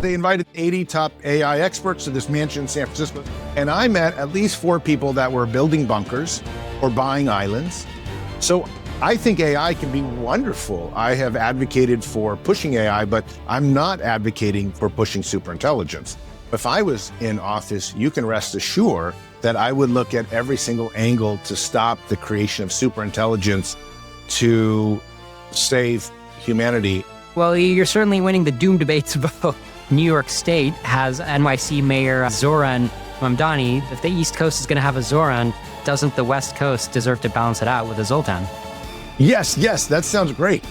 They invited 80 top AI experts to this mansion in San Francisco, and I met at least 4 people that were building bunkers or buying islands. So I think AI can be wonderful. I have advocated for pushing AI, but I'm not advocating for pushing superintelligence. If I was in office, you can rest assured that I would look at every single angle to stop the creation of superintelligence to save humanity. Well, you're certainly winning the doom debates vote. New York State has NYC Mayor Zoran Mamdani. If the East Coast is going to have a Zoran, doesn't the West Coast deserve to balance it out with a Zoltan? Yes, that sounds great.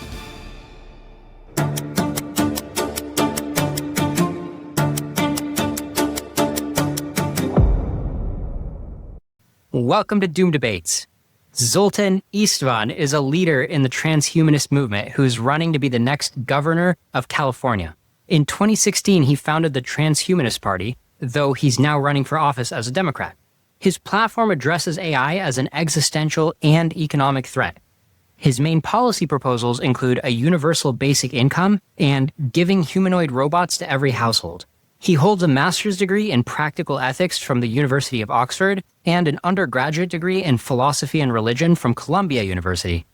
Welcome to Doom Debates. Zoltan Istvan is a leader in the transhumanist movement who's running to be the next governor of California. In 2016, he founded the Transhumanist Party, though he's now running for office as a Democrat. His platform addresses AI as an existential and economic threat. His main policy proposals include a universal basic income and giving humanoid robots to every household. He holds a master's degree in practical ethics from the University of Oxford and an undergraduate degree in philosophy and religion from Columbia University.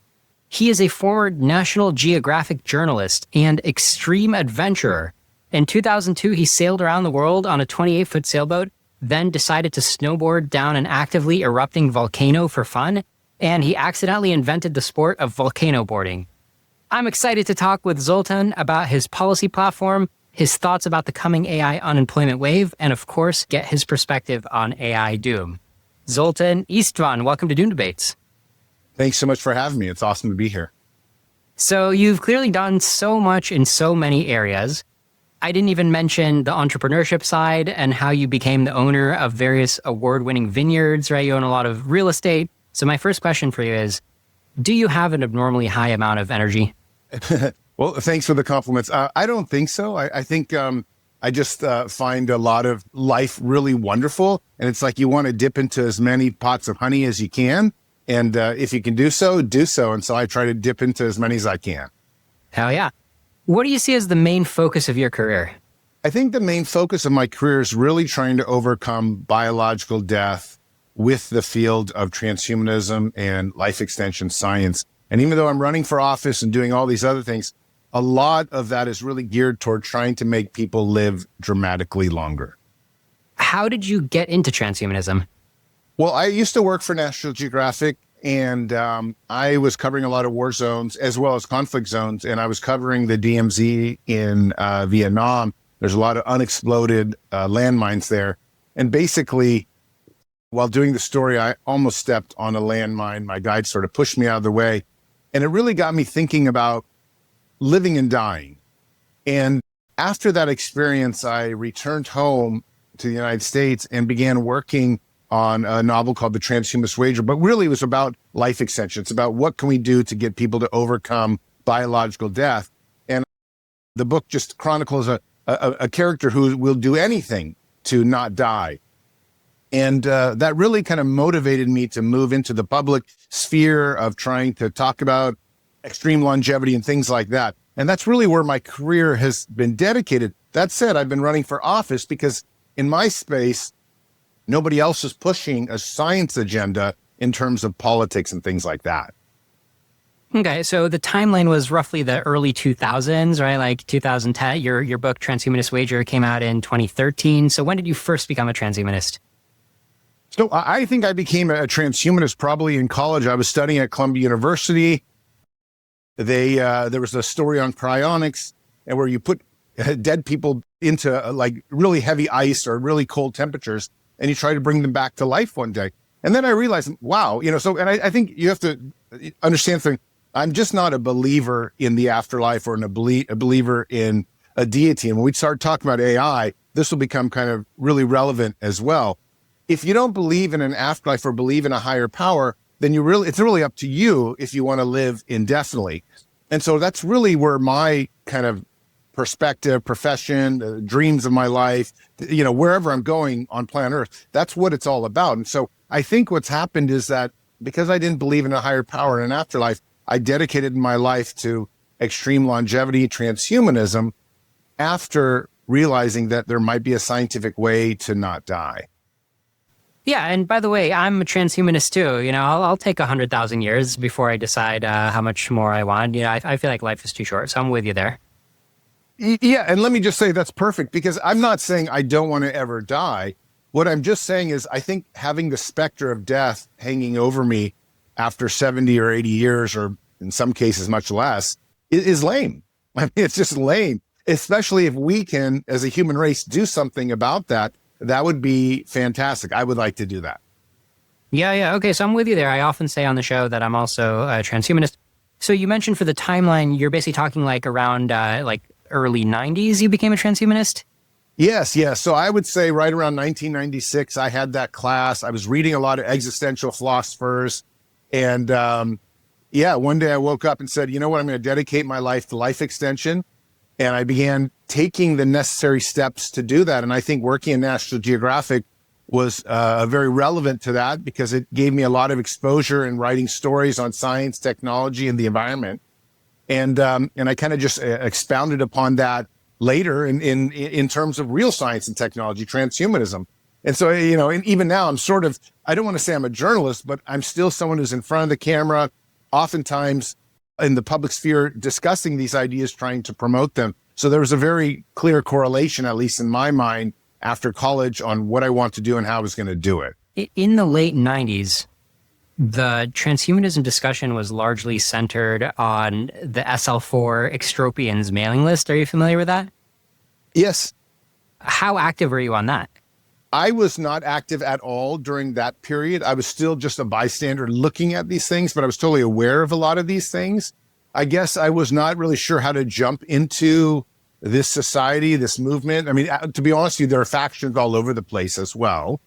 He is a former National Geographic journalist and extreme adventurer. In 2002, he sailed around the world on a 28-foot sailboat, then decided to snowboard down an actively erupting volcano for fun, and he accidentally invented the sport of volcano boarding. I'm excited to talk with Zoltan about his policy platform, his thoughts about the coming AI unemployment wave, and of course, get his perspective on AI doom. Zoltan Istvan, welcome to Doom Debates. Thanks so much for having me. It's awesome to be here. So you've clearly done so much in so many areas. I didn't even mention the entrepreneurship side and how you became the owner of various award-winning vineyards, right? You own a lot of real estate. So my first question for you is, do you have an abnormally high amount of energy? Well, thanks for the compliments. I don't think so. I think I just find a lot of life really wonderful. And it's like you want to dip into as many pots of honey as you can. And if you can do so, do so. And so I try to dip into as many as I can. Hell yeah. What do you see as the main focus of your career? I think the main focus of my career is really trying to overcome biological death with the field of transhumanism and life extension science. And even though I'm running for office and doing all these other things, a lot of that is really geared toward trying to make people live dramatically longer. How did you get into transhumanism? Well, I used to work for National Geographic, and I was covering a lot of war zones as well as conflict zones, and I was covering the DMZ in Vietnam. There's a lot of unexploded landmines there. And basically, while doing the story, I almost stepped on a landmine. My guide sort of pushed me out of the way, and it really got me thinking about living and dying. And after that experience, I returned home to the United States and began working on a novel called The Transhumanist Wager, but really it was about life extension. It's about what can we do to get people to overcome biological death. And the book just chronicles a character who will do anything to not die. And that really kind of motivated me to move into the public sphere of trying to talk about extreme longevity and things like that. And that's really where my career has been dedicated. That said, I've been running for office because in my space, nobody else is pushing a science agenda in terms of politics and things like that. Okay, so the timeline was roughly the early 2000s, right? Like 2010, your book, Transhumanist Wager, came out in 2013. So when did you first become a transhumanist? So I think I became a transhumanist probably in college. I was studying at Columbia University. There was a story on cryonics, and where you put dead people into like really heavy ice or really cold temperatures, and you try to bring them back to life one day. And then I realized, wow, and I think you have to understand something. I'm just not a believer in the afterlife or a believer in a deity. And when we start talking about AI, this will become kind of really relevant as well. If you don't believe in an afterlife or believe in a higher power, then it's really up to you if you want to live indefinitely. And so that's really where my kind of perspective, profession, dreams of my life, wherever I'm going on planet Earth, that's what it's all about. And so I think what's happened is that because I didn't believe in a higher power and an afterlife, I dedicated my life to extreme longevity, transhumanism. After realizing that there might be a scientific way to not die. Yeah, and by the way, I'm a transhumanist too. I'll take 100,000 years before I decide how much more I want. I feel like life is too short, so I'm with you there. Yeah, and let me just say that's perfect, because I'm not saying I don't want to ever die. What I'm just saying is I think having the specter of death hanging over me after 70 or 80 years, or in some cases much less, is lame. I mean, it's just lame, especially if we can, as a human race, do something about that. That would be fantastic. I would like to do that. Yeah. Okay, so I'm with you there. I often say on the show that I'm also a transhumanist. So you mentioned for the timeline, you're basically talking like around like early 90s you became a transhumanist? Yes. So I would say right around 1996, I had that class. I was reading a lot of existential philosophers. And one day I woke up and said, you know what, I'm going to dedicate my life to life extension. And I began taking the necessary steps to do that. And I think working in National Geographic was very relevant to that, because it gave me a lot of exposure in writing stories on science, technology, and the environment. And I kind of just expounded upon that later in terms of real science and technology, transhumanism. And so, and even now I'm sort of, I don't want to say I'm a journalist, but I'm still someone who's in front of the camera, oftentimes in the public sphere, discussing these ideas, trying to promote them. So there was a very clear correlation, at least in my mind, after college, on what I want to do and how I was going to do it. In the late 90s, the transhumanism discussion was largely centered on the SL4 extropians mailing list. Are you familiar with that? Yes. How active were you on that? I was not active at all during that period. I was still just a bystander looking at these things, but I was totally aware of a lot of these things. I guess I was not really sure how to jump into this society, this movement. I mean, to be honest with you, there are factions all over the place as well.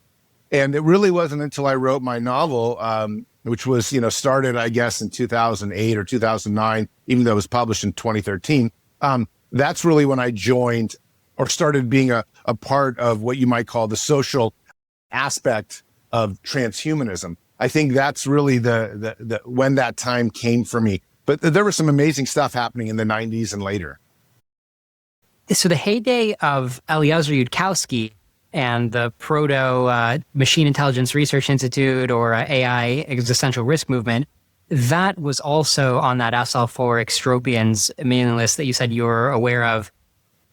And it really wasn't until I wrote my novel, which was, started, I guess, in 2008 or 2009, even though it was published in 2013. That's really when I joined or started being a part of what you might call the social aspect of transhumanism. I think that's really the when that time came for me. But there was some amazing stuff happening in the 90s and later. So the heyday of Eliezer Yudkowsky and the Proto Machine Intelligence Research Institute, or AI Existential Risk Movement, that was also on that SL4 extropians mailing list that you said you were aware of.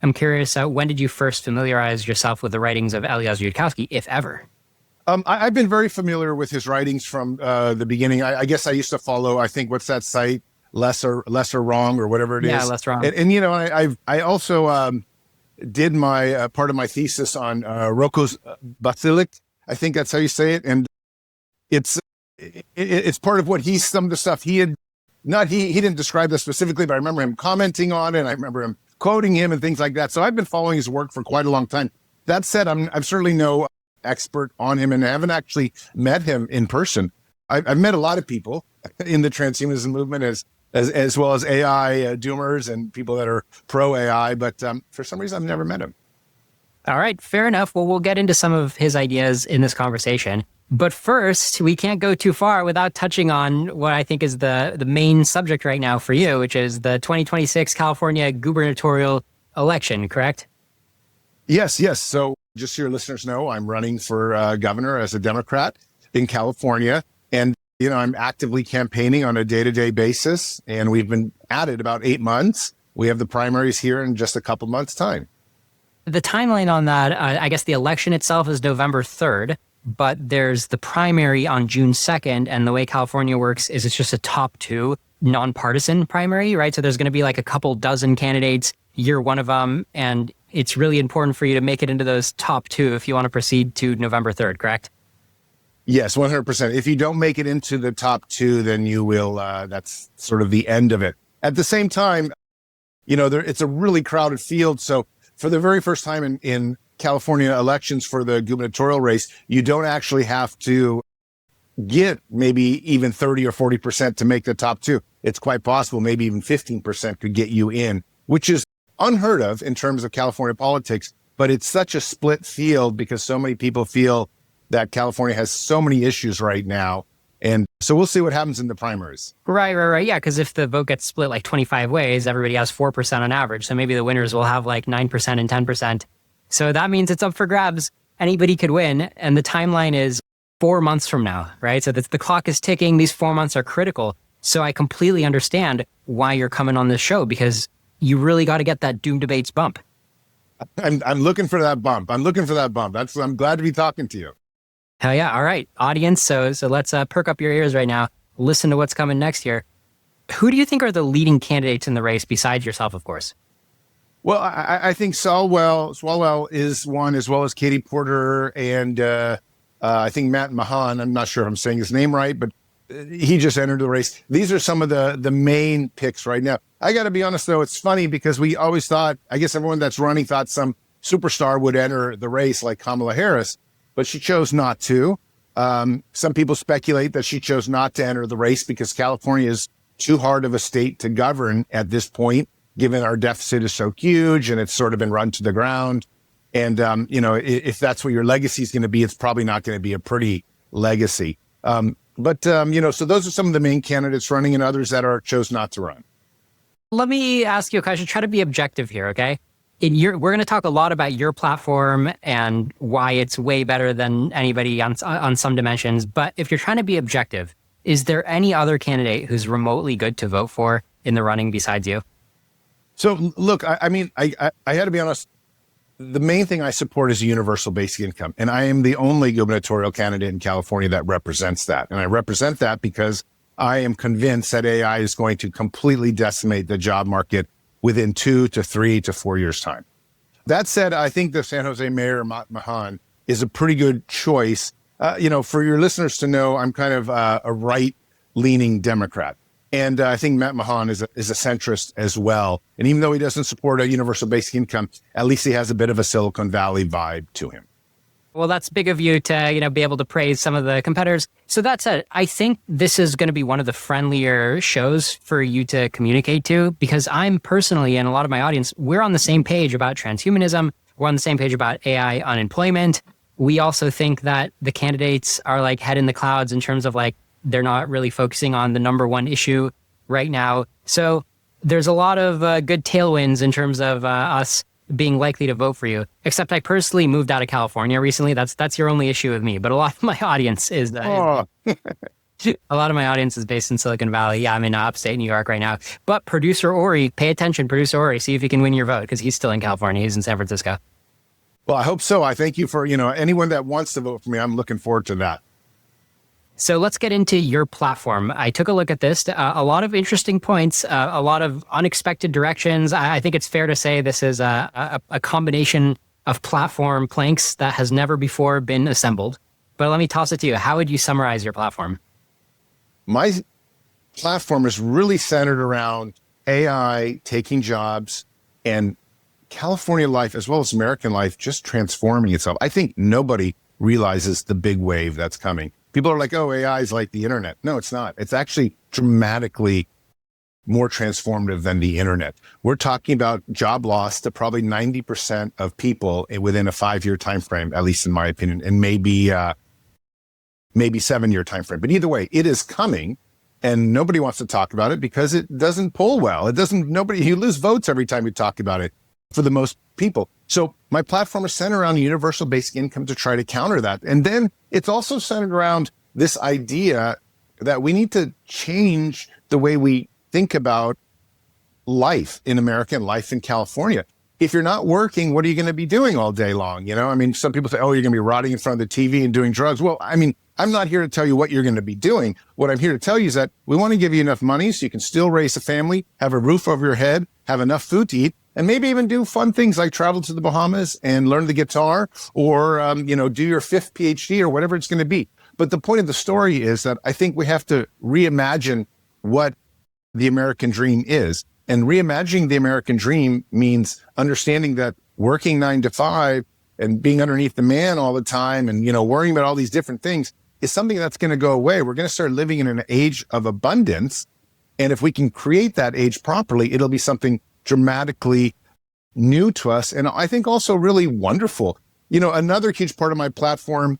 I'm curious, when did you first familiarize yourself with the writings of Eliezer Yudkowsky, if ever? I've been very familiar with his writings from the beginning. I guess I used to follow, I think, what's that site? Lesser Wrong, or whatever it is. Yeah, Less Wrong. And I also did my part of my thesis on Roko's Basilik. I think that's how you say it. And it's part of what some of the stuff he had, he didn't describe this specifically, but I remember him commenting on it, and I remember him quoting him and things like that. So I've been following his work for quite a long time. That said, I'm certainly no expert on him, and I haven't actually met him in person. I've met a lot of people in the transhumanism movement as well as AI doomers and people that are pro AI, but for some reason I've never met him. All right, fair enough. Well, we'll get into some of his ideas in this conversation. But first, we can't go too far without touching on what I think is the main subject right now for you, which is the 2026 California gubernatorial election, correct? Yes. So just so your listeners know, I'm running for governor as a Democrat in California. And, I'm actively campaigning on a day-to-day basis. And we've been at it about 8 months. We have the primaries here in just a couple months' time. The timeline on that, I guess the election itself is November 3rd. But there's the primary on June 2nd, and the way California works is it's just a top two nonpartisan primary, right? So there's going to be like a couple dozen candidates. You're one of them, and it's really important for you to make it into those top two if you want to proceed to November 3rd, correct? Yes, 100%. If you don't make it into the top two, then you will, that's sort of the end of it. At the same time, it's a really crowded field. So for the very first time in California elections for the gubernatorial race, you don't actually have to get maybe even 30 or 40% to make the top two. It's quite possible maybe even 15% could get you in, which is unheard of in terms of California politics. But it's such a split field because so many people feel that California has so many issues right now. And so we'll see what happens in the primaries. Right. Yeah, because if the vote gets split like 25 ways, everybody has 4% on average. So maybe the winners will have like 9% and 10%. So that means it's up for grabs. Anybody could win. And the timeline is 4 months from now, right? So the clock is ticking. These 4 months are critical. So I completely understand why you're coming on this show, because you really got to get that Doom Debates bump. I'm looking for that bump. I'm glad to be talking to you. Hell yeah. All right, audience. So let's perk up your ears right now. Listen to what's coming next year. Who do you think are the leading candidates in the race besides yourself, of course? Well, I think Swalwell is one, as well as Katie Porter and I think Matt Mahan. I'm not sure if I'm saying his name right, but he just entered the race. These are some of the main picks right now. I got to be honest, though, it's funny because we always thought, I guess everyone that's running thought some superstar would enter the race like Kamala Harris, but she chose not to. Some people speculate that she chose not to enter the race because California is too hard of a state to govern at this point, given our deficit is so huge and it's sort of been run to the ground. And, if that's what your legacy is going to be, it's probably not going to be a pretty legacy. So those are some of the main candidates running and others that chose not to run. Let me ask you a question. Try to be objective here, okay? We're going to talk a lot about your platform and why it's way better than anybody on some dimensions. But if you're trying to be objective, is there any other candidate who's remotely good to vote for in the running besides you? So look, I had to be honest. The main thing I support is a universal basic income. And I am the only gubernatorial candidate in California that represents that. And I represent that because I am convinced that AI is going to completely decimate the job market within 2 to 3 to 4 years' time. That said, I think the San Jose Mayor, Matt Mahan, is a pretty good choice. For your listeners to know, I'm kind of a right-leaning Democrat. And I think Matt Mahan is a centrist as well. And even though he doesn't support a universal basic income, at least he has a bit of a Silicon Valley vibe to him. Well, that's big of you to, be able to praise some of the competitors. So that said, I think this is going to be one of the friendlier shows for you to communicate to, because I'm personally, and a lot of my audience, we're on the same page about transhumanism. We're on the same page about AI unemployment. We also think that the candidates are like head in the clouds in terms of like, they're not really focusing on the number one issue right now. So there's a lot of good tailwinds in terms of us being likely to vote for you. Except I personally moved out of California recently. That's your only issue with me. But a lot of my audience is a lot of my audience is based in Silicon Valley. Yeah, I'm in upstate New York right now. But producer Ori, pay attention, producer Ori, see if he can win your vote, because he's still in California. He's in San Francisco. Well, I hope so. I thank you for anyone that wants to vote for me. I'm looking forward to that. So let's get into your platform. I took a look at this, a lot of interesting points, a lot of unexpected directions. I think it's fair to say this is a combination of platform planks that has never before been assembled. But let me toss it to you. How would you summarize your platform? My platform is really centered around AI taking jobs and California life, as well as American life, just transforming itself. I think nobody realizes the big wave that's coming. People are like, oh, AI is like the internet. No, it's not. It's actually dramatically more transformative than the internet. We're talking about job loss to probably 90% of people within a 5-year time frame, at least in my opinion, and maybe 7-year time frame. But either way, it is coming, and nobody wants to talk about it because it doesn't poll well. You lose votes every time you talk about it for the most people. So my platform is centered around universal basic income to try to counter that. And then it's also centered around this idea that we need to change the way we think about life in America and life in California. If you're not working, what are you going to be doing all day long? Some people say, oh, you're going to be rotting in front of the TV and doing drugs. Well, I'm not here to tell you what you're going to be doing. What I'm here to tell you is that we want to give you enough money so you can still raise a family, have a roof over your head, have enough food to eat, and maybe even do fun things like travel to the Bahamas and learn the guitar or, do your 5th PhD or whatever it's going to be. But the point of the story is that I think we have to reimagine what the American dream is. And reimagining the American dream means understanding that working 9 to 5 and being underneath the man all the time and, worrying about all these different things is something that's going to go away. We're going to start living in an age of abundance. And if we can create that age properly, it'll be something dramatically new to us. And I think also really wonderful. Another huge part of my platform,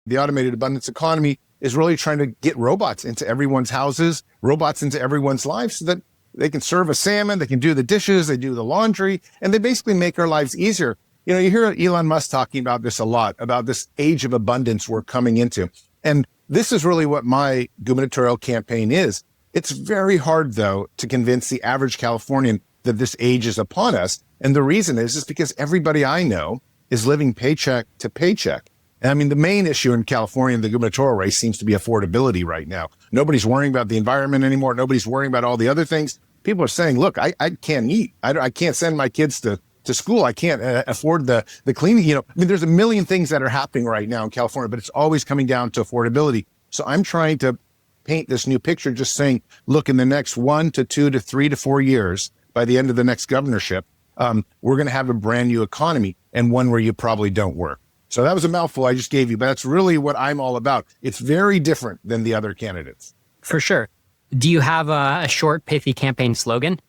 the automated abundance economy, is really trying to get robots into everyone's houses, robots into everyone's lives so that they can serve a salmon, they can do the dishes, they do the laundry, and they basically make our lives easier. You know, you hear Elon Musk talking about this a lot, about this age of abundance we're coming into. And this is really what my gubernatorial campaign is. It's very hard, though, to convince the average Californian that this age is upon us. And the reason is because everybody I know is living paycheck to paycheck. And I mean, the main issue in California in the gubernatorial race seems to be affordability right now. Nobody's worrying about the environment anymore. Nobody's worrying about all the other things. People are saying, look, I can't eat. I can't send my kids to school. I can't afford the cleaning. You know, I mean, there's a million things that are happening right now in California, but it's always coming down to affordability. So I'm trying to paint this new picture, just saying, look, in the next 1 to 2 to 3 to 4 years, by the end of the next governorship, we're going to have a brand new economy and one where you probably don't work. So that was a mouthful I just gave you, but that's really what I'm all about. It's very different than the other candidates. For sure. Do you have a short, pithy campaign slogan?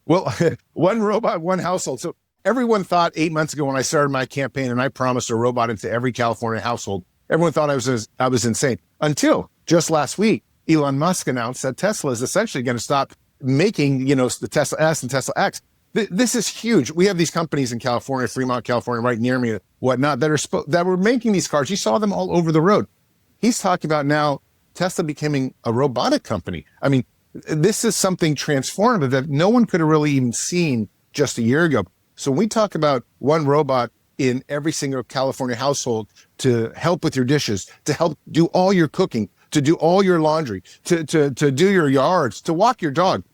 Well, one robot, one household. So everyone thought 8 months ago when I started my campaign and I promised a robot into every California household, everyone thought I was insane. Until just last week, Elon Musk announced that Tesla is essentially going to stop making, you know, the Tesla S and Tesla X. This is huge. We have these companies in California, Fremont, California, right near me, whatnot, that were making these cars. You saw them all over the road. He's talking about now Tesla becoming a robotic company. I mean, this is something transformative that no one could have really even seen just a year ago. So when we talk about one robot in every single California household to help with your dishes, to help do all your cooking, to do all your laundry, to do your yards, to walk your dog.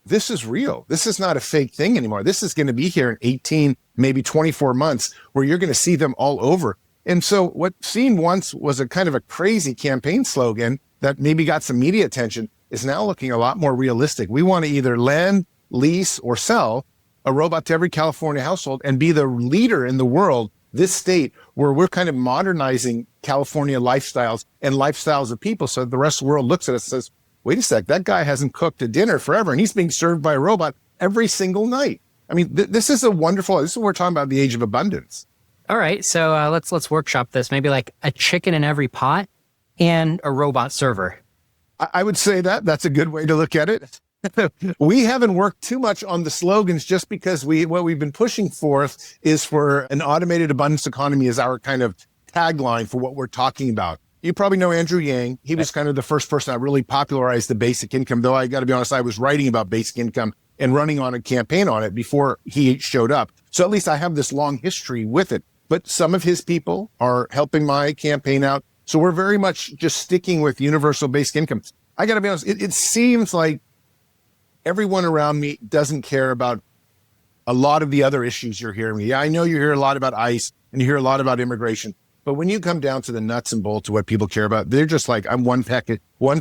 This is real. This is not a fake thing anymore. This is going to be here in 18, maybe 24 months where you're going to see them all over. And so what seemed once was a kind of a crazy campaign slogan that maybe got some media attention is now looking a lot more realistic. We want to either lend, lease, or sell a robot to every California household and be the leader in the world, this state, where we're kind of modernizing California lifestyles and lifestyles of people. So the rest of the world looks at us and says, wait a sec, that guy hasn't cooked a dinner forever and he's being served by a robot every single night. I mean, this is what we're talking about, the age of abundance. All right, so let's workshop this. Maybe like a chicken in every pot and a robot server. I would say that's a good way to look at it. We haven't worked too much on the slogans just because what we've been pushing forth is for an automated abundance economy as our kind of tagline for what we're talking about. You probably know Andrew Yang. He was kind of the first person that really popularized the basic income, though I got to be honest, I was writing about basic income and running on a campaign on it before he showed up. So at least I have this long history with it. But some of his people are helping my campaign out. So we're very much just sticking with universal basic income. I got to be honest, it seems like everyone around me doesn't care about a lot of the other issues you're hearing. Yeah, I know you hear a lot about ICE and you hear a lot about immigration. But when you come down to the nuts and bolts of what people care about, they're just like, I'm one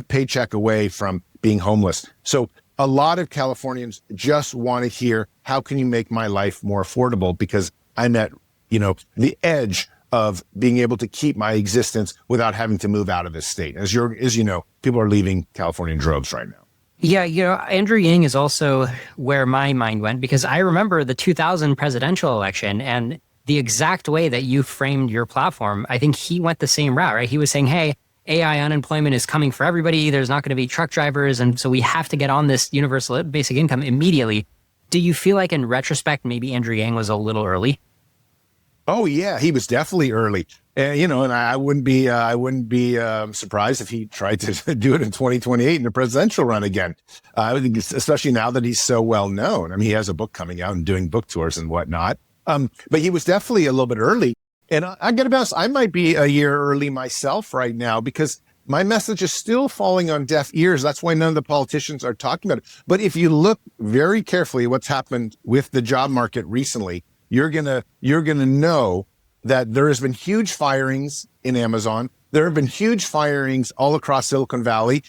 paycheck away from being homeless. So a lot of Californians just want to hear, how can you make my life more affordable? Because I'm at, the edge of being able to keep my existence without having to move out of this state. As you know, people are leaving California in droves right now. Yeah, Andrew Yang is also where my mind went, because I remember the 2000 presidential election and the exact way that you framed your platform. I think he went the same route, right? He was saying, hey, AI unemployment is coming for everybody. There's not going to be truck drivers. And so we have to get on this universal basic income immediately. Do you feel like in retrospect, maybe Andrew Yang was a little early? Oh, yeah, he was definitely early. And I wouldn't be surprised if he tried to do it in 2028 in the presidential run again. I think, especially now that he's so well known. I mean, he has a book coming out and doing book tours and whatnot. But he was definitely a little bit early. And I got to be honest, I might be a year early myself right now because my message is still falling on deaf ears. That's why none of the politicians are talking about it. But if you look very carefully at what's happened with the job market recently, you're gonna know that there has been huge firings in Amazon. There have been huge firings all across Silicon Valley.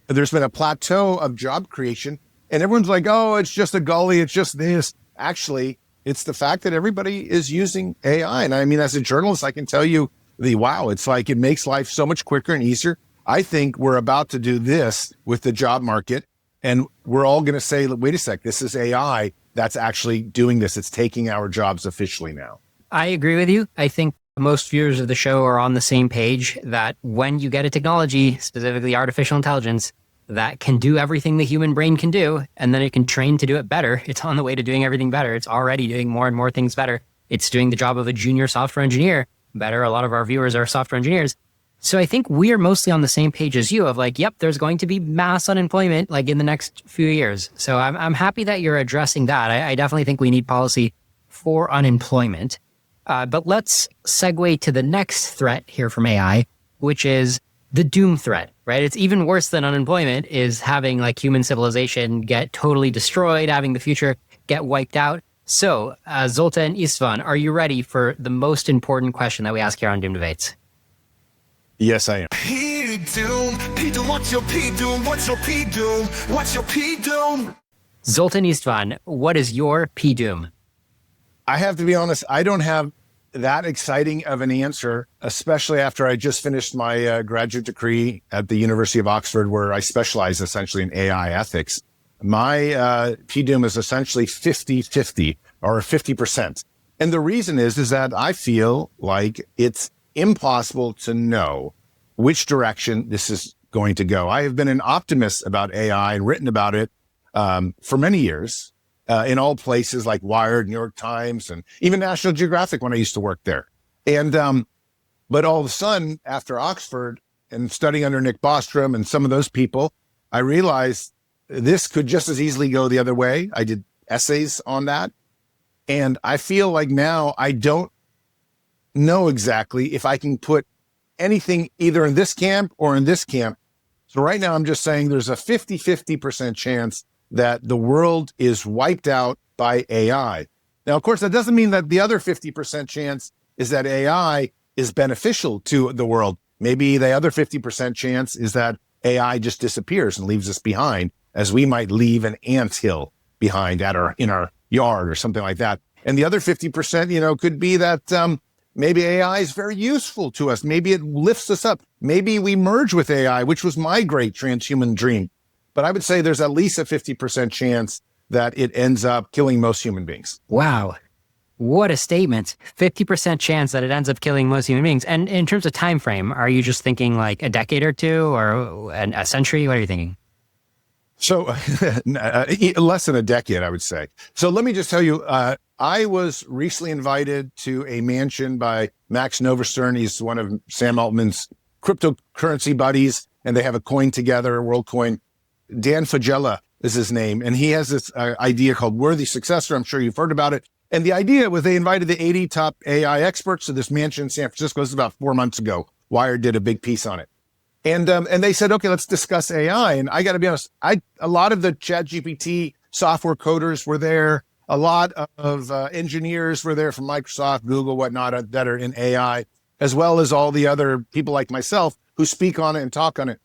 There's been a plateau of job creation, and everyone's like, "Oh, it's just a gully. It's just this." Actually, it's the fact that everybody is using AI. And I mean, as a journalist, I can tell you it's like it makes life so much quicker and easier. I think we're about to do this with the job market, and we're all going to say, wait a sec, this is AI that's actually doing this. It's taking our jobs officially now. I agree with you. I think most viewers of the show are on the same page that when you get a technology, specifically artificial intelligence, that can do everything the human brain can do, and then it can train to do it better, it's on the way to doing everything better. It's already doing more and more things better. It's doing the job of a junior software engineer better. A lot of our viewers are software engineers. So I think we are mostly on the same page as you of like, yep, there's going to be mass unemployment like in the next few years. So I'm happy that you're addressing that. I definitely think we need policy for unemployment. But let's segue to the next threat here from AI, which is the doom threat, right? It's even worse than unemployment is having like human civilization get totally destroyed, having the future get wiped out. So Zoltan Istvan, are you ready for the most important question that we ask here on Doom Debates? Yes, I am. P-Doom, what's your P-Doom? What's your P-Doom? What's your P-Doom? Zoltan Istvan, what is your P-Doom? I have to be honest, I don't have that exciting of an answer, especially after I just finished my graduate degree at the University of Oxford, where I specialize essentially in AI ethics. My P-Doom is essentially 50-50 or 50%. And the reason is that I feel like it's impossible to know which direction this is going to go. I have been an optimist about AI and written about it for many years. In all places like Wired, New York Times, and even National Geographic when I used to work there. And, but all of a sudden, after Oxford and studying under Nick Bostrom and some of those people, I realized this could just as easily go the other way. I did essays on that. And I feel like now I don't know exactly if I can put anything either in this camp or in this camp. So right now I'm just saying there's a 50-50% chance that the world is wiped out by AI. Now, of course, that doesn't mean that the other 50% chance is that AI is beneficial to the world. Maybe the other 50% chance is that AI just disappears and leaves us behind, as we might leave an anthill behind in our yard or something like that. And the other 50%, could be that maybe AI is very useful to us. Maybe it lifts us up. Maybe we merge with AI, which was my great transhuman dream. But I would say there's at least a 50% chance that it ends up killing most human beings. Wow. What a statement. 50% chance that it ends up killing most human beings. And in terms of time frame, are you just thinking like a decade or two or a century? What are you thinking? So less than a decade, I would say. So let me just tell you, I was recently invited to a mansion by Max Noverstern. He's one of Sam Altman's cryptocurrency buddies, and they have a coin together, WorldCoin. Dan Fagella is his name. And he has this idea called Worthy Successor. I'm sure you've heard about it. And the idea was they invited the 80 top AI experts to this mansion in San Francisco. This was about 4 months ago. Wired did a big piece on it. And they said, okay, let's discuss AI. And I got to be honest, a lot of the ChatGPT software coders were there. A lot of engineers were there from Microsoft, Google, whatnot, that are in AI, as well as all the other people like myself who speak on it and talk on it.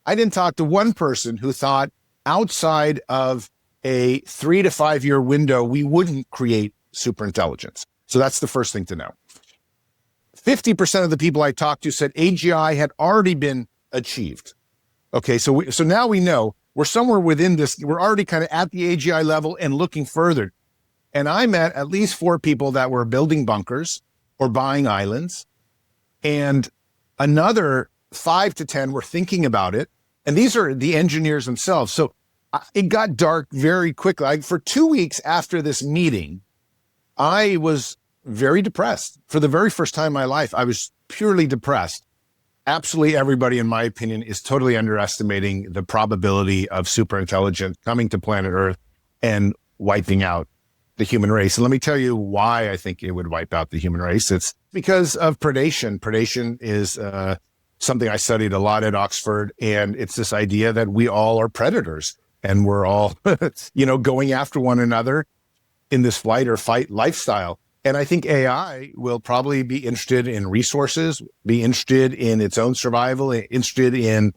I didn't talk to one person who thought outside of a 3 to 5 year window, we wouldn't create superintelligence. So that's the first thing to know. 50% of the people I talked to said AGI had already been achieved. Okay, so now we know we're somewhere within this. We're already kind of at the AGI level and looking further. And I met at least 4 people that were building bunkers or buying islands, and another 5 to 10 were thinking about it. And these are the engineers themselves. So it got dark very quickly. For 2 weeks after this meeting, I was very depressed. For the very first time in my life, I was purely depressed. Absolutely everybody, in my opinion, is totally underestimating the probability of superintelligence coming to planet Earth and wiping out the human race. And let me tell you why I think it would wipe out the human race. It's because of predation. Predation is something I studied a lot at Oxford. And it's this idea that we all are predators and we're all, going after one another in this flight or fight lifestyle. And I think AI will probably be interested in resources, be interested in its own survival, interested in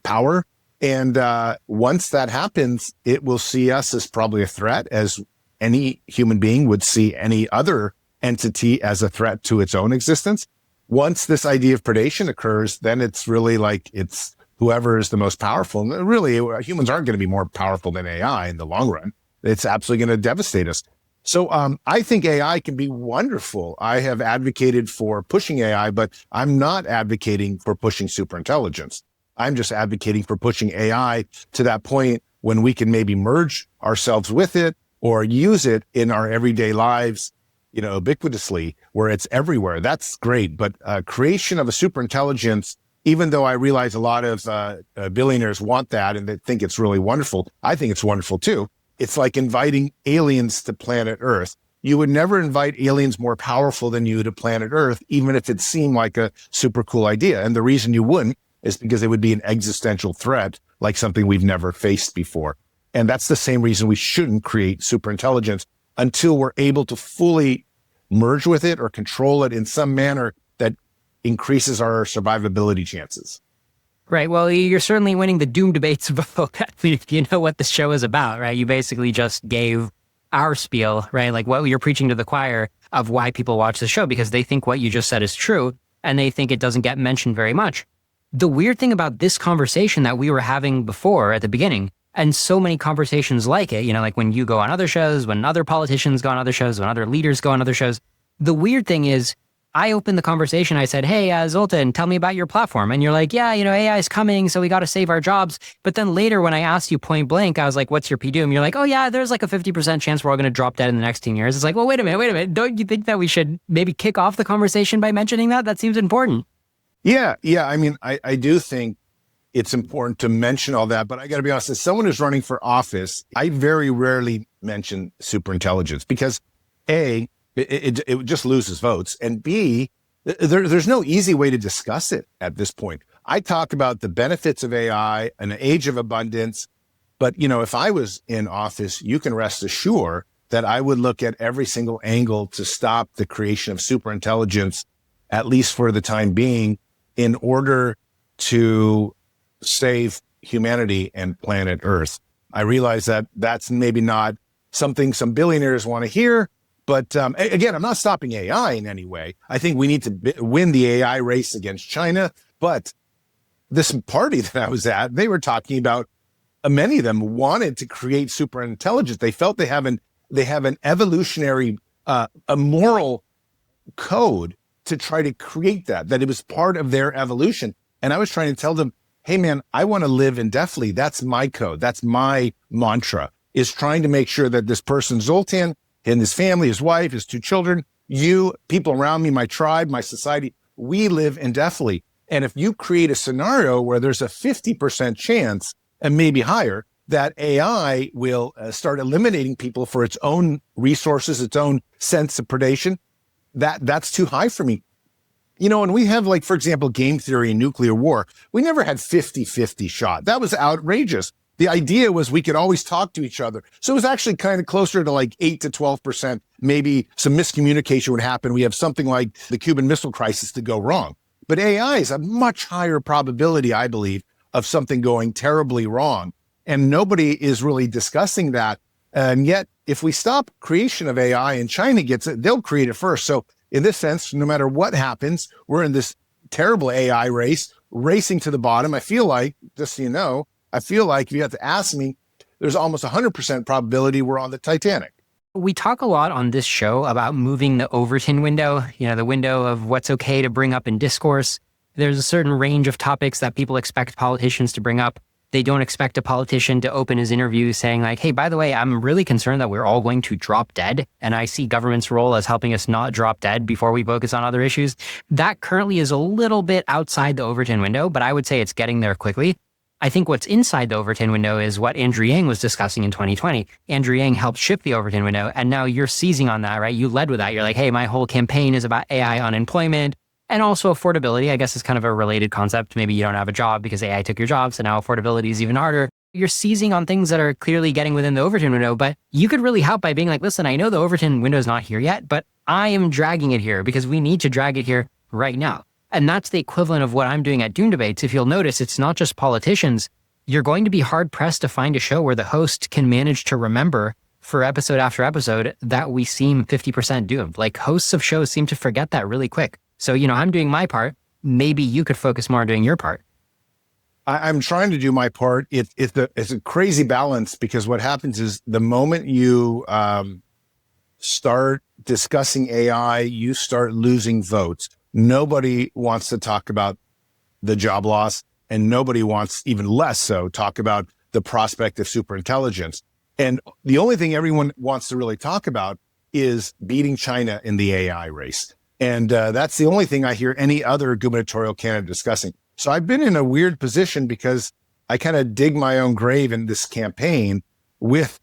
power. And once that happens, it will see us as probably a threat, as any human being would see any other entity as a threat to its own existence. Once this idea of predation occurs, then it's really like it's whoever is the most powerful. And really, humans aren't going to be more powerful than AI in the long run. It's absolutely going to devastate us. So I think AI can be wonderful. I have advocated for pushing AI, but I'm not advocating for pushing superintelligence. I'm just advocating for pushing AI to that point when we can maybe merge ourselves with it or use it in our everyday lives, ubiquitously, where it's everywhere. That's great. But creation of a superintelligence, even though I realize a lot of billionaires want that and they think it's really wonderful, I think it's wonderful too. It's like inviting aliens to planet Earth. You would never invite aliens more powerful than you to planet Earth, even if it seemed like a super cool idea. And the reason you wouldn't is because it would be an existential threat, like something we've never faced before. And that's the same reason we shouldn't create superintelligence until we're able to fully merge with it or control it in some manner that increases our survivability chances. Right. Well, you're certainly winning the doom debates vote. If you know what the show is about, right? You basically just gave our spiel, right? Like what you're preaching to the choir of why people watch the show, because they think what you just said is true and they think it doesn't get mentioned very much. The weird thing about this conversation that we were having before at the beginning, and so many conversations like it, like when you go on other shows, when other politicians go on other shows, when other leaders go on other shows, the weird thing is I opened the conversation. I said, hey, Zoltan, tell me about your platform. And you're like, yeah, AI is coming, so we got to save our jobs. But then later when I asked you point blank, I was like, what's your PDUM? You're like, oh yeah, there's like a 50% chance we're all going to drop dead in the next 10 years. It's like, well, wait a minute. Don't you think that we should maybe kick off the conversation by mentioning that? That seems important. Yeah. I mean, I do think it's important to mention all that, but I got to be honest, as someone who's running for office, I very rarely mention superintelligence because A, it just loses votes. And B, there's no easy way to discuss it at this point. I talk about the benefits of AI, an age of abundance. But, if I was in office, you can rest assured that I would look at every single angle to stop the creation of superintelligence, at least for the time being, in order to save humanity and planet Earth. I realize that that's maybe not something some billionaires want to hear. But again, I'm not stopping AI in any way. I think we need to win the AI race against China. But this party that I was at, they were talking about, many of them wanted to create superintelligence. They felt they have an evolutionary, a moral code to try to create that it was part of their evolution. And I was trying to tell them, hey man, I want to live indefinitely. That's my code. That's my mantra, is trying to make sure that this person, Zoltan, and his family, his wife, his 2 children, you, people around me, my tribe, my society, we live indefinitely. And if you create a scenario where there's a 50% chance, and maybe higher, that AI will start eliminating people for its own resources, its own sense of predation, that's too high for me. And we have, like, for example, game theory and nuclear war. We never had 50-50 shot. That was outrageous. The idea was we could always talk to each other. So it was actually kind of closer to like 8 to 12%. Maybe some miscommunication would happen. We have something like the Cuban Missile Crisis to go wrong. But AI is a much higher probability, I believe, of something going terribly wrong. And nobody is really discussing that. And yet, if we stop creation of AI and China gets it, they'll create it first. So in this sense, no matter what happens, we're in this terrible AI race, racing to the bottom. I feel like, just so you know, if you have to ask me, there's almost 100% probability we're on the Titanic. We talk a lot on this show about moving the Overton window, the window of what's okay to bring up in discourse. There's a certain range of topics that people expect politicians to bring up. They don't expect a politician to open his interview saying like, hey, by the way, I'm really concerned that we're all going to drop dead. And I see government's role as helping us not drop dead before we focus on other issues. That currently is a little bit outside the Overton window, but I would say it's getting there quickly. I think what's inside the Overton window is what Andrew Yang was discussing in 2020. Andrew Yang helped shift the Overton window, and now you're seizing on that, right? You led with that. You're like, hey, my whole campaign is about AI unemployment and also affordability. I guess is kind of a related concept. Maybe you don't have a job because AI took your job, so now affordability is even harder. You're seizing on things that are clearly getting within the Overton window, but you could really help by being like, listen, I know the Overton window is not here yet, but I am dragging it here because we need to drag it here right now. And that's the equivalent of what I'm doing at Doom Debates. If you'll notice, it's not just politicians. You're going to be hard pressed to find a show where the host can manage to remember for episode after episode that we seem 50% doomed. Like hosts of shows seem to forget that really quick. So, I'm doing my part. Maybe you could focus more on doing your part. I'm trying to do my part. It's a crazy balance because what happens is the moment you start discussing AI, you start losing votes. Nobody wants to talk about the job loss, and nobody wants, even less so, talk about the prospect of superintelligence. And the only thing everyone wants to really talk about is beating China in the AI race. And that's the only thing I hear any other gubernatorial candidate discussing. So I've been in a weird position because I kind of dig my own grave in this campaign with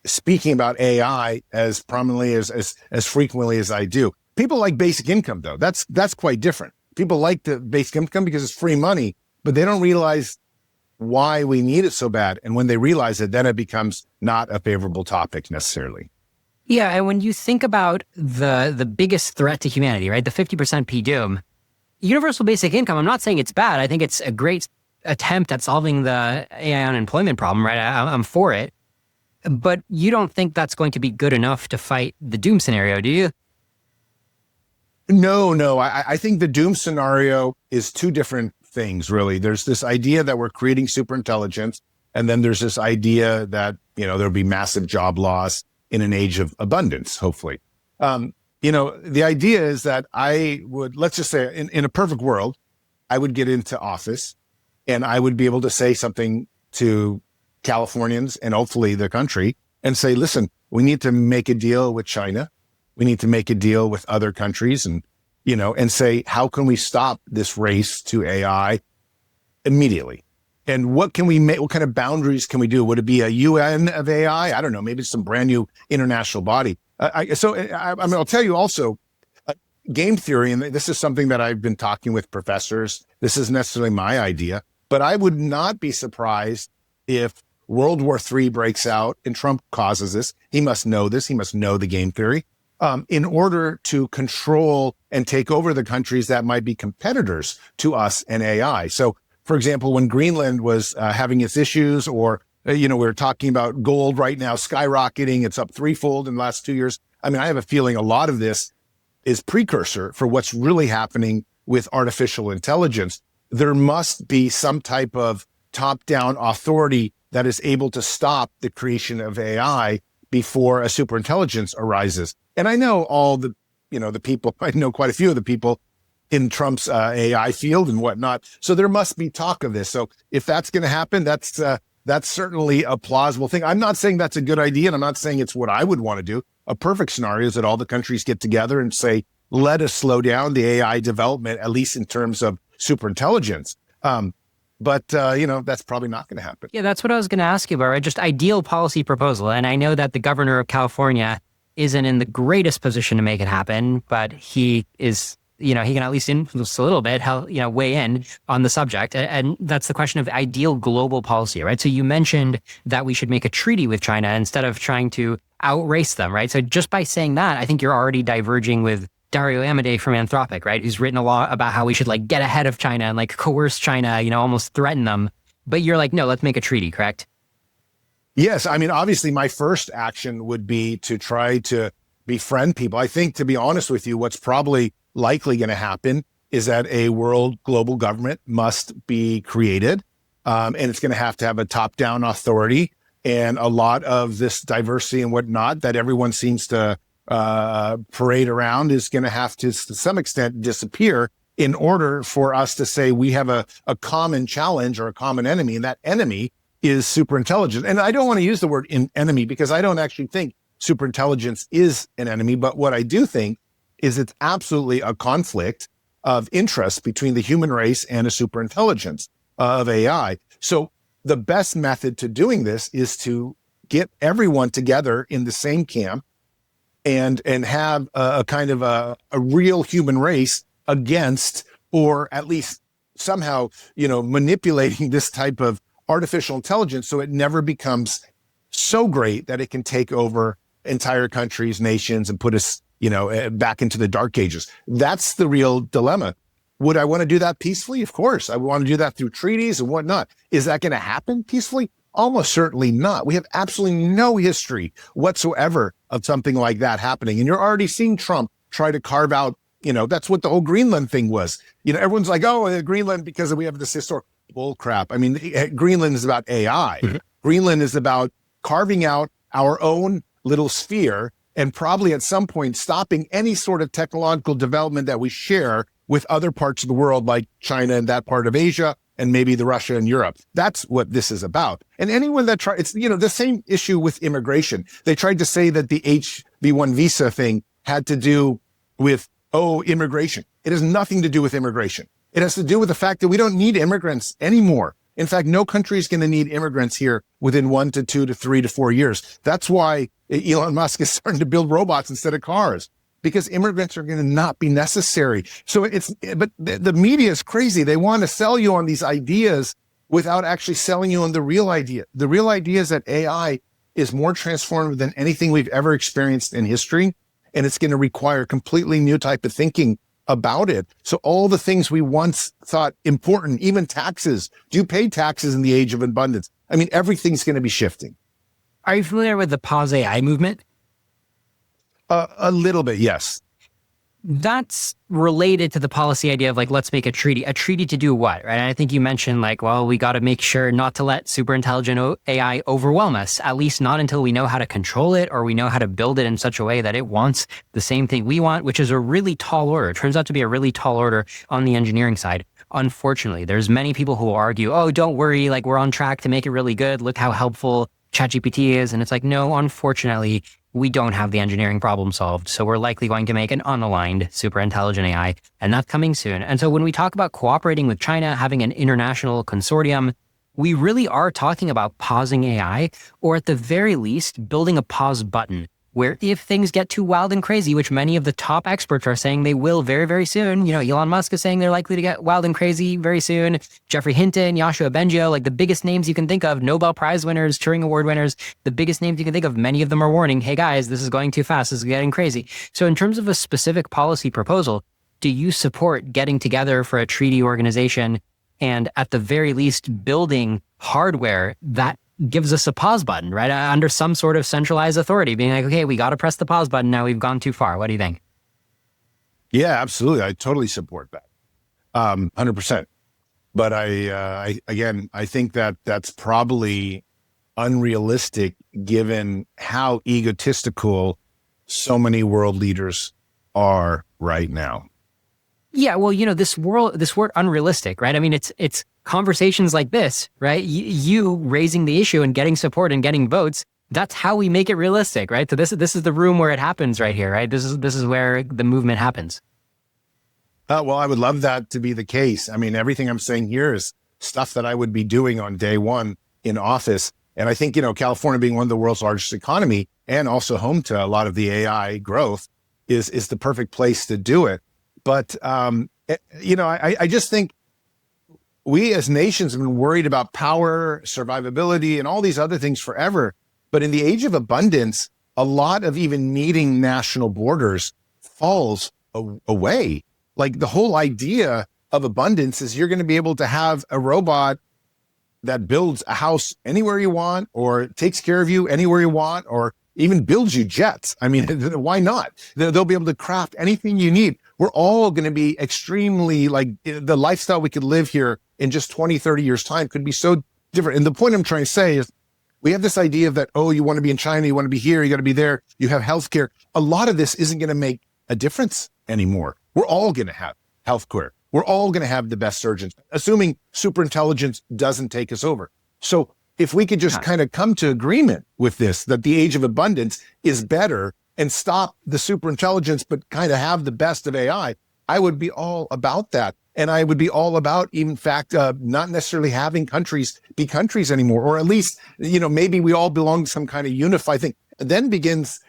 speaking about AI as prominently as frequently as I do. People like basic income, though. That's quite different. People like the basic income because it's free money, but they don't realize why we need it so bad. And when they realize it, then it becomes not a favorable topic necessarily. Yeah, and when you think about the biggest threat to humanity, right, the 50% P-Doom, universal basic income, I'm not saying it's bad. I think it's a great attempt at solving the AI unemployment problem, right? I'm for it. But you don't think that's going to be good enough to fight the doom scenario, do you? No. I think the doom scenario is two different things, really. There's this idea that we're creating superintelligence, and then there's this idea that, there'll be massive job loss in an age of abundance, hopefully. The idea is that let's just say in a perfect world, I would get into office and I would be able to say something to Californians and hopefully the country and say, listen, we need to make a deal with China. We need to make a deal with other countries and say, how can we stop this race to AI immediely? And what can we make? What kind of boundaries can we do? Would it be a UN of AI? I don't know. Maybe it's some brand new international body. I'll tell you also, game theory, and this is something that I've been talking with professors. This isn't necessarily my idea, but I would not be surprised if World War III breaks out and Trump causes this. He must know this. He must know the game theory in order to control and take over the countries that might be competitors to us and AI. So, for example, when Greenland was having its issues, or, we're talking about gold right now skyrocketing, it's up threefold in the last 2 years. I mean, I have a feeling a lot of this is precursor for what's really happening with artificial intelligence. There must be some type of top-down authority that is able to stop the creation of AI before a superintelligence arises. And I know all the people, I know quite a few of the people in Trump's AI field and whatnot. So there must be talk of this. So if that's going to happen, that's certainly a plausible thing. I'm not saying that's a good idea, and I'm not saying it's what I would want to do. A perfect scenario is that all the countries get together and say, let us slow down the AI development, at least in terms of superintelligence. But that's probably not going to happen. Yeah, that's what I was going to ask you about, right? Just ideal policy proposal. And I know that the governor of California isn't in the greatest position to make it happen, but he is, he can at least influence a little bit, weigh in on the subject. And that's the question of ideal global policy, right? So you mentioned that we should make a treaty with China instead of trying to outrace them, right? So just by saying that, I think you're already diverging with Dario Amodei from Anthropic, right? Who's written a lot about how we should get ahead of China and coerce China, almost threaten them. But you're like, no, let's make a treaty, correct? Yes. I mean, obviously my first action would be to try to befriend people. I think, to be honest with you, what's probably likely going to happen is that a world global government must be created. And it's going to have a top-down authority, and a lot of this diversity and whatnot that everyone seems to parade around is going to have to some extent disappear in order for us to say we have a common challenge or a common enemy, and that enemy is superintelligence. And I don't want to use the word enemy because I don't actually think superintelligence is an enemy, but what I do think is it's absolutely a conflict of interest between the human race and a superintelligence of AI. So the best method to doing this is to get everyone together in the same camp and have a kind of a real human race against, or at least somehow, manipulating this type of artificial intelligence so it never becomes so great that it can take over entire countries, nations, and put us, back into the dark ages. That's the real dilemma. Would I want to do that peacefully? Of course. I want to do that through treaties and whatnot. Is that going to happen peacefully? Almost certainly not. We have absolutely no history whatsoever of something like that happening. And you're already seeing Trump try to carve out, that's what the whole Greenland thing was. Everyone's like, oh, Greenland, because we have this historic bull crap. I mean, Greenland is about AI. Mm-hmm. Greenland is about carving out our own little sphere and probably at some point stopping any sort of technological development that we share with other parts of the world, like China and that part of Asia, and maybe the Russia and Europe. That's what this is about. And anyone that it's, the same issue with immigration. They tried to say that the HB1 visa thing had to do with, immigration. It has nothing to do with immigration. It has to do with the fact that we don't need immigrants anymore. In fact, no country is going to need immigrants here within 1 to 2 to 3 to 4 years. That's why Elon Musk is starting to build robots instead of cars, because immigrants are going to not be necessary. So but the media is crazy. They want to sell you on these ideas without actually selling you on the real idea. The real idea is that AI is more transformative than anything we've ever experienced in history. And it's going to require a completely new type of thinking about it. So all the things we once thought important, even taxes, do you pay taxes in the age of abundance? I mean, everything's going to be shifting. Are you familiar with the Pause AI movement? A little bit, yes. That's related to the policy idea of let's make a treaty to do what, right? And I think you mentioned we got to make sure not to let super intelligent AI overwhelm us, at least not until we know how to control it or we know how to build it in such a way that it wants the same thing we want, which is a really tall order. It turns out to be a really tall order on the engineering side. Unfortunately, there's many people who will argue, don't worry, we're on track to make it really good. Look how helpful ChatGPT is. And it's no, unfortunately, we don't have the engineering problem solved. So we're likely going to make an unaligned super intelligent AI, and that's coming soon. And so when we talk about cooperating with China, having an international consortium, we really are talking about pausing AI, or at the very least, building a pause button where if things get too wild and crazy, which many of the top experts are saying they will very, very soon, Elon Musk is saying they're likely to get wild and crazy very soon. Jeffrey Hinton, Yoshua Bengio, the biggest names you can think of, Nobel Prize winners, Turing Award winners, the biggest names you can think of, many of them are warning, hey guys, this is going too fast, this is getting crazy. So in terms of a specific policy proposal, do you support getting together for a treaty organization and at the very least building hardware that gives us a pause button, right? Under some sort of centralized authority, being okay, we got to press the pause button. Now we've gone too far. What do you think? Yeah, absolutely. I totally support that. 100%. But I think that that's probably unrealistic given how egotistical so many world leaders are right now. Yeah, well, this word unrealistic, right? I mean, it's conversations like this, right? You raising the issue and getting support and getting votes. That's how we make it realistic, right? So this is the room where it happens right here, right? This is where the movement happens. Well, I would love that to be the case. I mean, everything I'm saying here is stuff that I would be doing on day one in office. And I think, California being one of the world's largest economy and also home to a lot of the AI growth is the perfect place to do it. But, I just think we as nations have been worried about power, survivability, and all these other things forever. But in the age of abundance, a lot of even needing national borders falls away. The whole idea of abundance is you're going to be able to have a robot that builds a house anywhere you want, or takes care of you anywhere you want, or even builds you jets. I mean, why not? They'll be able to craft anything you need. We're all going to be extremely the lifestyle we could live here in just 20, 30 years time could be so different. And the point I'm trying to say is we have this idea that, you want to be in China, you want to be here, you got to be there, you have healthcare. A lot of this isn't going to make a difference anymore. We're all going to have healthcare. We're all going to have the best surgeons, assuming superintelligence doesn't take us over. So if we could just kind of come to agreement with this, that the age of abundance is better and stop the superintelligence, but kind of have the best of AI, I would be all about that. And I would be all about, in fact, not necessarily having countries be countries anymore, or at least, maybe we all belong to some kind of unified thing. And then begins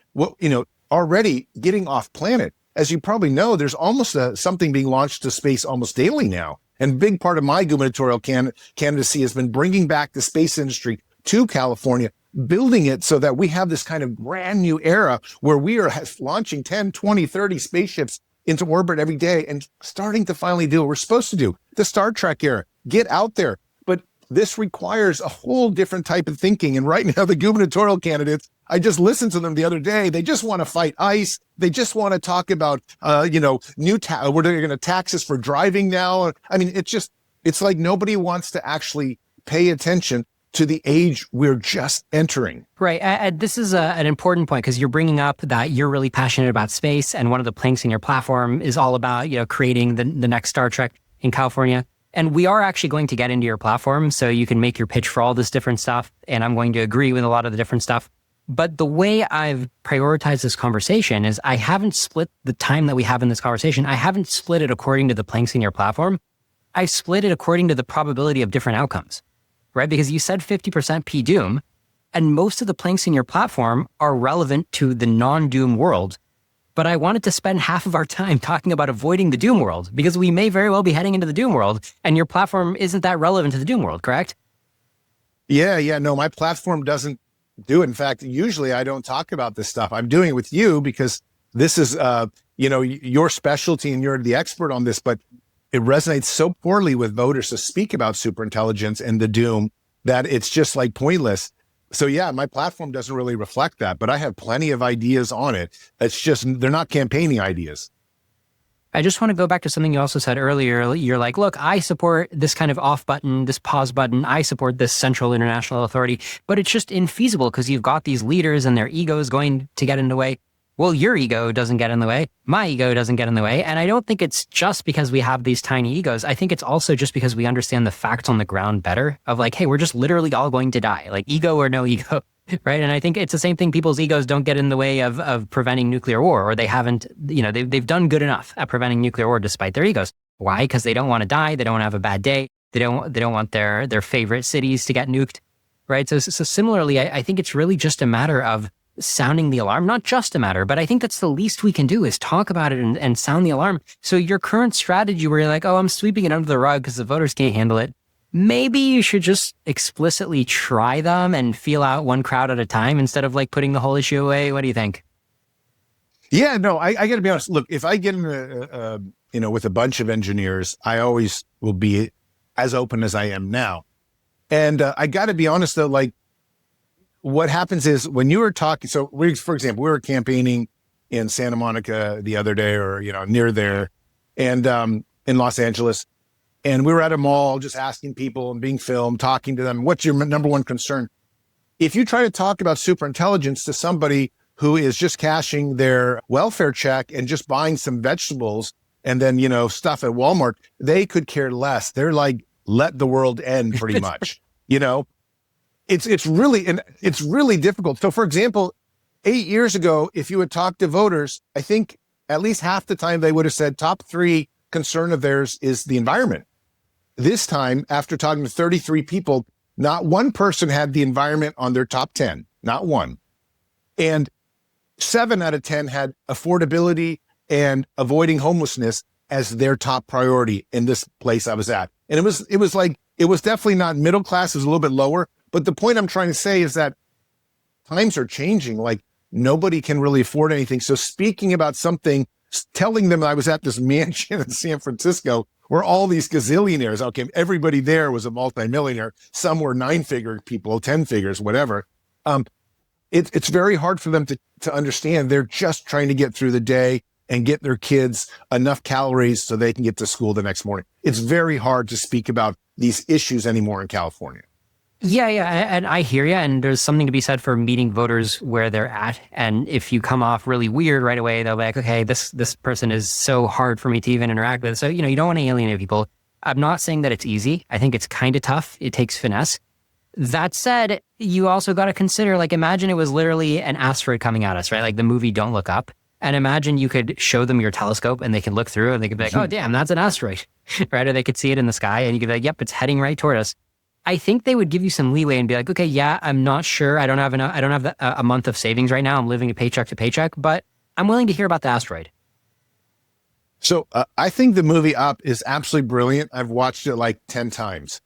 already getting off planet. As you probably know, there's almost something being launched to space almost daily now. And a big part of my gubernatorial candidacy has been bringing back the space industry to California, building it so that we have this kind of brand new era where we are launching 10, 20, 30 spaceships into orbit every day and starting to finally do what we're supposed to do. The Star Trek era, get out there. But this requires a whole different type of thinking. And right now, the gubernatorial candidates, I just listened to them the other day. They just want to fight ICE. They just want to talk about, what are they going to tax us for driving now? I mean, it's like nobody wants to actually pay attention to the age we're just entering. Right. This is an important point because you're bringing up that you're really passionate about space. And one of the planks in your platform is all about, creating the next Star Trek in California. And we are actually going to get into your platform so you can make your pitch for all this different stuff. And I'm going to agree with a lot of the different stuff. But the way I've prioritized this conversation is I haven't split the time that we have in this conversation. I haven't split it according to the planks in your platform. I split it according to the probability of different outcomes, right? Because you said 50% P-doom, and most of the planks in your platform are relevant to the non-doom world. But I wanted to spend half of our time talking about avoiding the doom world because we may very well be heading into the doom world, and your platform isn't that relevant to the doom world, correct? Yeah. No, my platform doesn't do it. In fact, usually I don't talk about this stuff. I'm doing it with you because this is, your specialty and you're the expert on this, but it resonates so poorly with voters to speak about superintelligence and the doom that it's just like pointless. So yeah, my platform doesn't really reflect that, but I have plenty of ideas on it. It's just, they're not campaigning ideas. I just want to go back to something you also said earlier. You're like, look, I support this kind of off button, this pause button. I support this central international authority, but it's just infeasible because you've got these leaders and their egos going to get in the way. Well, your ego doesn't get in the way. My ego doesn't get in the way. And I don't think it's just because we have these tiny egos. I think it's also just because we understand the facts on the ground better of like, hey, we're just literally all going to die, like ego or no ego. Right. And I think it's the same thing. People's egos don't get in the way of preventing nuclear war, or they haven't, they've done good enough at preventing nuclear war despite their egos. Why? Because they don't want to die. They don't want to have a bad day. They don't want their favorite cities to get nuked. Right. So similarly, I think it's really just a matter of sounding the alarm, not just a matter, but I think that's the least we can do is talk about it and sound the alarm. So your current strategy where you're like, oh, I'm sweeping it under the rug because the voters can't handle it. Maybe you should just explicitly try them and feel out one crowd at a time instead of like putting the whole issue away. What do you think? Yeah, no, I got to be honest. Look, if I get in with a bunch of engineers, I always will be as open as I am now. And I got to be honest though, like what happens is when you were talking, so for example, we were campaigning in Santa Monica the other day or, near there and in Los Angeles. And we were at a mall just asking people and being filmed, talking to them. What's your number one concern? If you try to talk about superintelligence to somebody who is just cashing their welfare check and just buying some vegetables and then, stuff at Walmart, they could care less. They're like, let the world end pretty much, It's really difficult. So for example, 8 years ago, if you had talked to voters, I think at least half the time they would have said top 3 concern of theirs is the environment. This time, after talking to 33 people, not one person had the environment on their top 10, not one. And 7 out of 10 had affordability and avoiding homelessness as their top priority in this place I was at. And it was definitely not middle class, it was a little bit lower. But the point I'm trying to say is that times are changing. Like nobody can really afford anything. So speaking about something, telling them I was at this mansion in San Francisco where all these gazillionaires, okay, everybody there was a multimillionaire. Some were 9-figure people, 10 figures, whatever. It's very hard for them to understand. They're just trying to get through the day and get their kids enough calories so they can get to school the next morning. It's very hard to speak about these issues anymore in California. Yeah, and I hear you. And there's something to be said for meeting voters where they're at. And if you come off really weird right away, they'll be like, okay, this person is so hard for me to even interact with. So, you don't want to alienate people. I'm not saying that it's easy. I think it's kind of tough. It takes finesse. That said, you also got to consider, like, imagine it was literally an asteroid coming at us, right? Like the movie Don't Look Up. And imagine you could show them your telescope and they can look through and they could be like, oh, damn, that's an asteroid, right? Or they could see it in the sky and you could be like, yep, it's heading right toward us. I think they would give you some leeway and be like, okay, yeah, I'm not sure. I don't have a month of savings right now. I'm living a paycheck to paycheck, but I'm willing to hear about the asteroid. So I think the movie Up is absolutely brilliant. I've watched it like 10 times.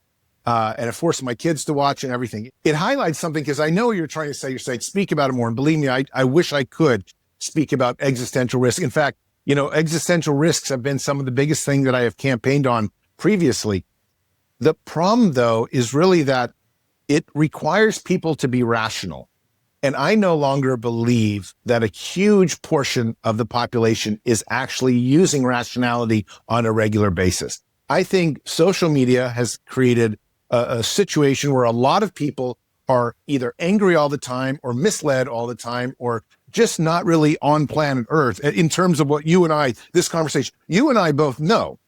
And I forced my kids to watch and everything. It highlights something because I know you're trying to say, speak about it more. And believe me, I wish I could speak about existential risk. In fact, existential risks have been some of the biggest thing that I have campaigned on previously. The problem, though, is really that it requires people to be rational. And I no longer believe that a huge portion of the population is actually using rationality on a regular basis. I think social media has created a situation where a lot of people are either angry all the time or misled all the time or just not really on planet Earth in terms of what you and I, this conversation, you and I both know.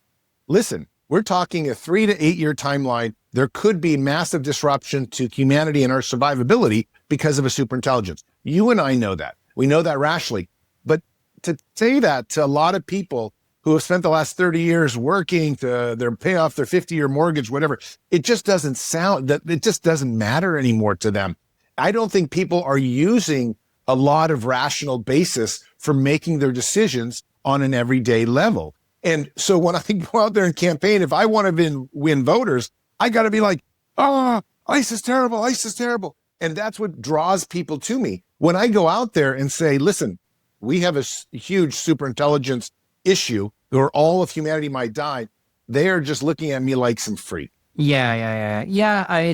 Listen, we're talking a 3 to 8 year timeline. There could be massive disruption to humanity and our survivability because of a superintelligence. You and I know that. We know that rationally. But to say that to a lot of people who have spent the last 30 years working to pay off their 50-year mortgage, whatever, it just doesn't sound that it just doesn't matter anymore to them. I don't think people are using a lot of rational basis for making their decisions on an everyday level. And so when I go out there and campaign, if I want to win voters, I got to be like, ICE is terrible. ICE is terrible. And that's what draws people to me. When I go out there and say, listen, we have a huge superintelligence issue where all of humanity might die, they are just looking at me like some freak. Yeah.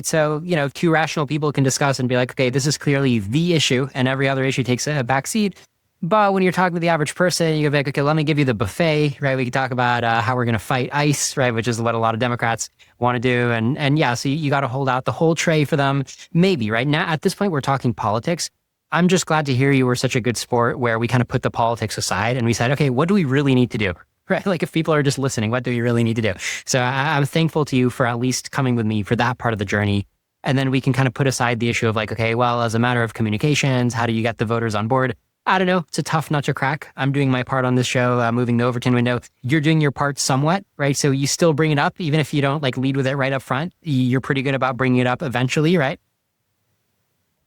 So, two rational people can discuss and be like, okay, this is clearly the issue and every other issue takes a back seat. But when you're talking to the average person, you're like, okay, let me give you the buffet, right? We can talk about how we're going to fight ICE, right? Which is what a lot of Democrats want to do. And yeah, so you got to hold out the whole tray for them. Maybe right now, at this point, we're talking politics. I'm just glad to hear you were such a good sport where we kind of put the politics aside and we said, okay, what do we really need to do? Right? Like if people are just listening, what do we really need to do? So I'm thankful to you for at least coming with me for that part of the journey. And then we can kind of put aside the issue of like, okay, well, as a matter of communications, how do you get the voters on board? I don't know. It's a tough nut to crack. I'm doing my part on this show, moving the Overton window. You're doing your part somewhat, right? So you still bring it up, even if you don't like lead with it right up front. You're pretty good about bringing it up eventually, right?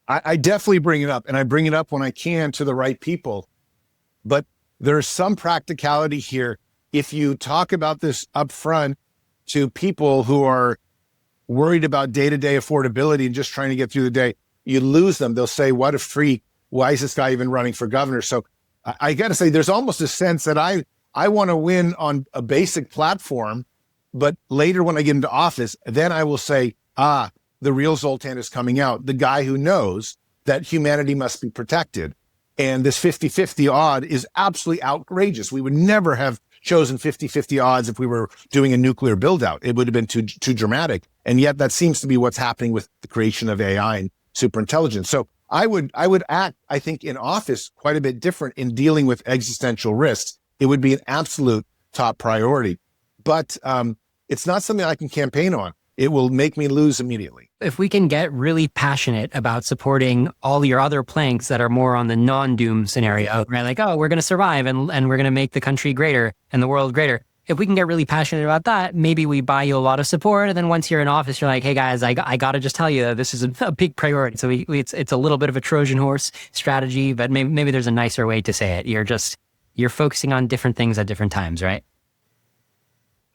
I definitely bring it up, and I bring it up when I can to the right people. But there's some practicality here. If you talk about this up front to people who are worried about day-to-day affordability and just trying to get through the day, you lose them. They'll say, what a freak. Why is this guy even running for governor? So I got to say, there's almost a sense that I want to win on a basic platform, but later when I get into office, then I will say, the real Zoltan is coming out, the guy who knows that humanity must be protected. And this 50-50 odd is absolutely outrageous. We would never have chosen 50-50 odds if we were doing a nuclear build out. It would have been too dramatic. And yet that seems to be what's happening with the creation of AI and superintelligence. So I would act, I think, in office quite a bit different in dealing with existential risks. It would be an absolute top priority. But it's not something I can campaign on. It will make me lose immediately. If we can get really passionate about supporting all your other planks that are more on the non-doom scenario, right? Like, oh, we're going to survive and we're going to make the country greater and the world greater. If we can get really passionate about that, maybe we buy you a lot of support. And then once you're in office, you're like, hey guys, I got to just tell you that this is a big priority. So it's a little bit of a Trojan horse strategy, but maybe there's a nicer way to say it. You're focusing on different things at different times, right?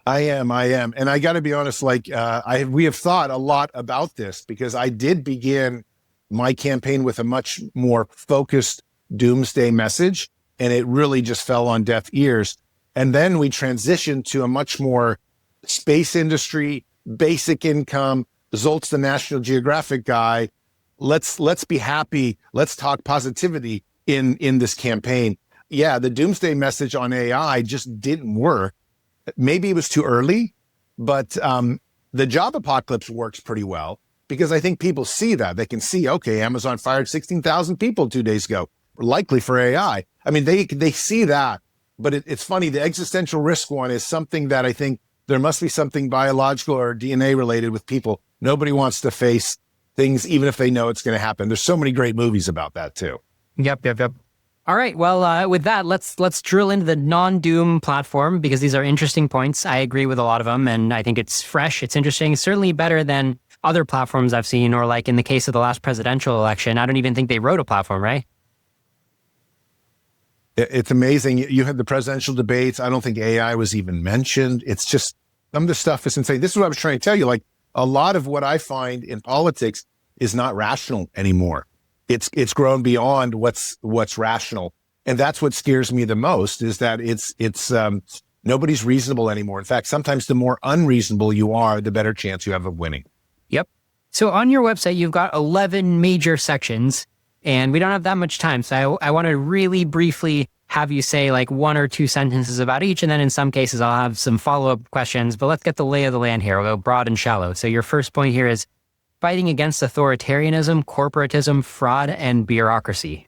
I am. And I got to be honest, like we have thought a lot about this because I did begin my campaign with a much more focused doomsday message, and it really just fell on deaf ears. And then we transitioned to a much more space industry, basic income. Zolt's the National Geographic guy. Let's be happy. Let's talk positivity in this campaign. Yeah, the doomsday message on AI just didn't work. Maybe it was too early, but the job apocalypse works pretty well because I think people see that. They can see, okay, Amazon fired 16,000 people 2 days ago, likely for AI. I mean, they see that, but it's funny. The existential risk one is something that I think there must be something biological or DNA related with people. Nobody wants to face things, even if they know it's going to happen. There's so many great movies about that too. Yep. All right. Well, with that, let's drill into the non-doom platform because these are interesting points. I agree with a lot of them, and I think it's fresh. It's interesting. It's certainly better than other platforms I've seen, or like in the case of the last presidential election, I don't even think they wrote a platform, right? It's amazing. You had the presidential debates. I don't think AI was even mentioned. It's just some of the stuff is insane. This is what I was trying to tell you. Like a lot of what I find in politics is not rational anymore. It's grown beyond what's rational. And that's what scares me the most is that it's nobody's reasonable anymore. In fact, sometimes the more unreasonable you are, the better chance you have of winning. Yep. So on your website, you've got 11 major sections. and we don't have that much time. So I want to really briefly have you say like 1 or 2 sentences about each. And then in some cases, I'll have some follow-up questions. But let's get the lay of the land here. We'll go broad and shallow. So your first point here is fighting against authoritarianism, corporatism, fraud, and bureaucracy.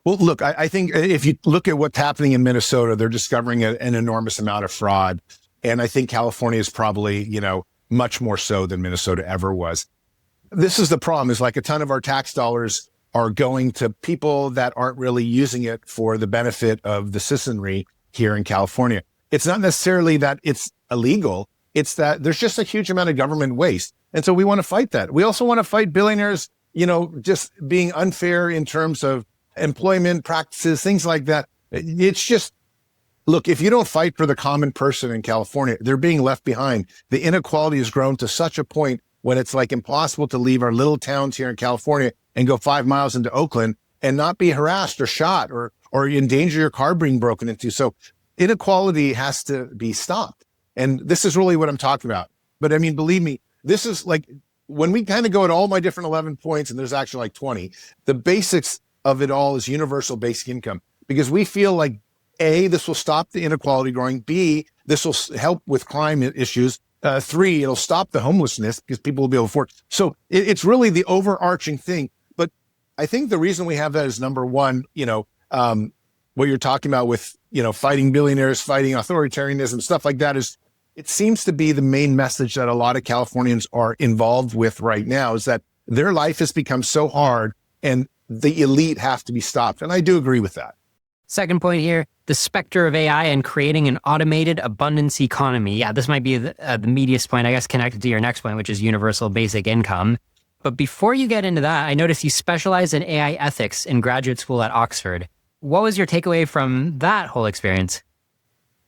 Well, look, I think if you look at what's happening in Minnesota, they're discovering an enormous amount of fraud. And I think California is probably, much more so than Minnesota ever was. This is the problem, is like a ton of our tax dollars are going to people that aren't really using it for the benefit of the citizenry here in California. It's not necessarily that it's illegal. It's that there's just a huge amount of government waste. And so we want to fight that. We also want to fight billionaires, just being unfair in terms of employment practices, things like that. It's just, look, if you don't fight for the common person in California, they're being left behind. The inequality has grown to such a point when it's like impossible to leave our little towns here in California and go 5 miles into Oakland and not be harassed or shot or endanger your car being broken into. So inequality has to be stopped. And this is really what I'm talking about. But I mean, believe me, this is like, when we kind of go at all my different 11 points, and there's actually like 20, the basics of it all is universal basic income, because we feel like A, this will stop the inequality growing. B, this will help with climate issues. 3, it'll stop the homelessness because people will be able to afford. So it's really the overarching thing. But I think the reason we have that is, number one, what you're talking about with, fighting billionaires, fighting authoritarianism, stuff like that, is it seems to be the main message that a lot of Californians are involved with right now, is that their life has become so hard and the elite have to be stopped. And I do agree with that. Second point here, the specter of AI and creating an automated abundance economy. Yeah, this might be the meatiest point, I guess, connected to your next point, which is universal basic income. But before you get into that, I noticed you specialize in AI ethics in graduate school at Oxford. What was your takeaway from that whole experience?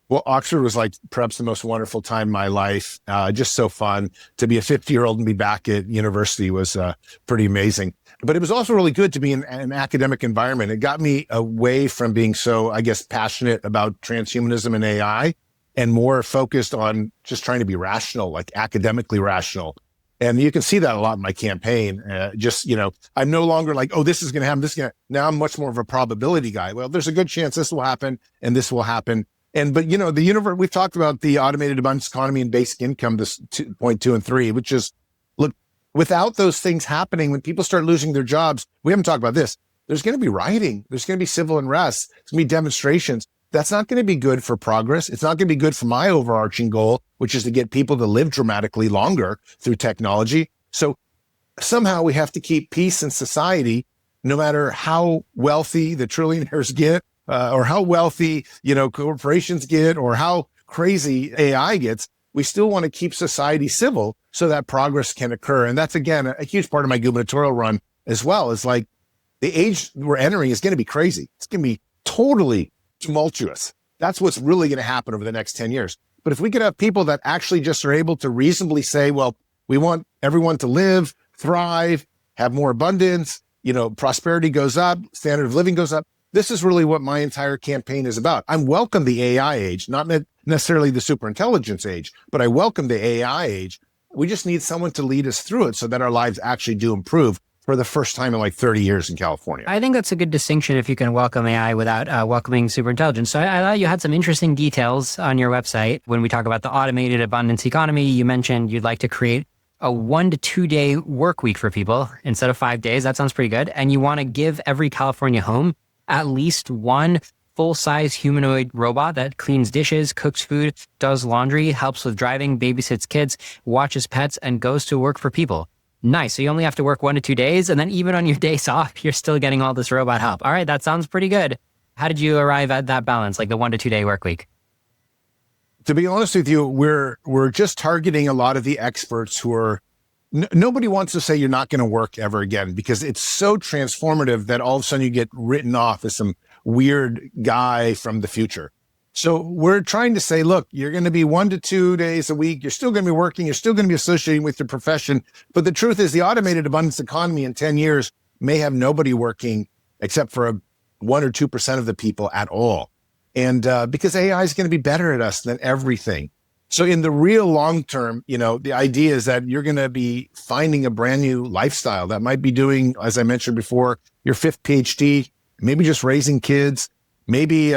Well, Oxford was like perhaps the most wonderful time in my life. Just so fun to be a 50-year-old and be back at university was pretty amazing. But it was also really good to be in an academic environment. It got me away from being so, I guess, passionate about transhumanism and AI, and more focused on just trying to be rational, like academically rational. And you can see that a lot in my campaign. I'm no longer like, oh, this is going to happen. Now I'm much more of a probability guy. Well, there's a good chance this will happen and this will happen. But the universe, we've talked about the automated abundance economy and basic income, this point 2 and 3, which is, look, without those things happening, when people start losing their jobs, we haven't talked about this. There's going to be rioting. There's going to be civil unrest. There's going to be demonstrations. That's not going to be good for progress. It's not going to be good for my overarching goal, which is to get people to live dramatically longer through technology. So somehow we have to keep peace in society, no matter how wealthy the trillionaires get, or how wealthy, corporations get, or how crazy AI gets. We still want to keep society civil so that progress can occur. And that's, again, a huge part of my gubernatorial run as well. Is like, the age we're entering is going to be crazy. It's going to be totally tumultuous. That's what's really going to happen over the next 10 years. But if we could have people that actually just are able to reasonably say, well, we want everyone to live, thrive, have more abundance, prosperity goes up, standard of living goes up. This is really what my entire campaign is about. I welcome the AI age, not necessarily the superintelligence age, but I welcome the AI age. We just need someone to lead us through it so that our lives actually do improve for the first time in like 30 years in California. I think that's a good distinction if you can welcome AI without welcoming superintelligence. So I thought you had some interesting details on your website. When we talk about the automated abundance economy, you mentioned you'd like to create a 1 to 2 day work week for people instead of 5 days. That sounds pretty good. And you want to give every California home at least one full-size humanoid robot that cleans dishes, cooks food, does laundry, helps with driving, babysits kids, watches pets, and goes to work for people. Nice. So you only have to work 1 to 2 days, and then even on your days off, you're still getting all this robot help. All right, that sounds pretty good. How did you arrive at that balance, like the 1 to 2 day work week? To be honest with you, we're just targeting a lot of the experts who are, nobody wants to say you're not going to work ever again, because it's so transformative that all of a sudden you get written off as some weird guy from the future. So we're trying to say, look, you're going to be 1 to 2 days a week. You're still going to be working. You're still going to be associating with your profession. But the truth is, the automated abundance economy in 10 years may have nobody working except for 1 or 2% of the people at all. And because AI is going to be better at us than everything. So in the real long term, the idea is that you're going to be finding a brand new lifestyle that might be doing, as I mentioned before, your fifth PhD, maybe just raising kids, maybe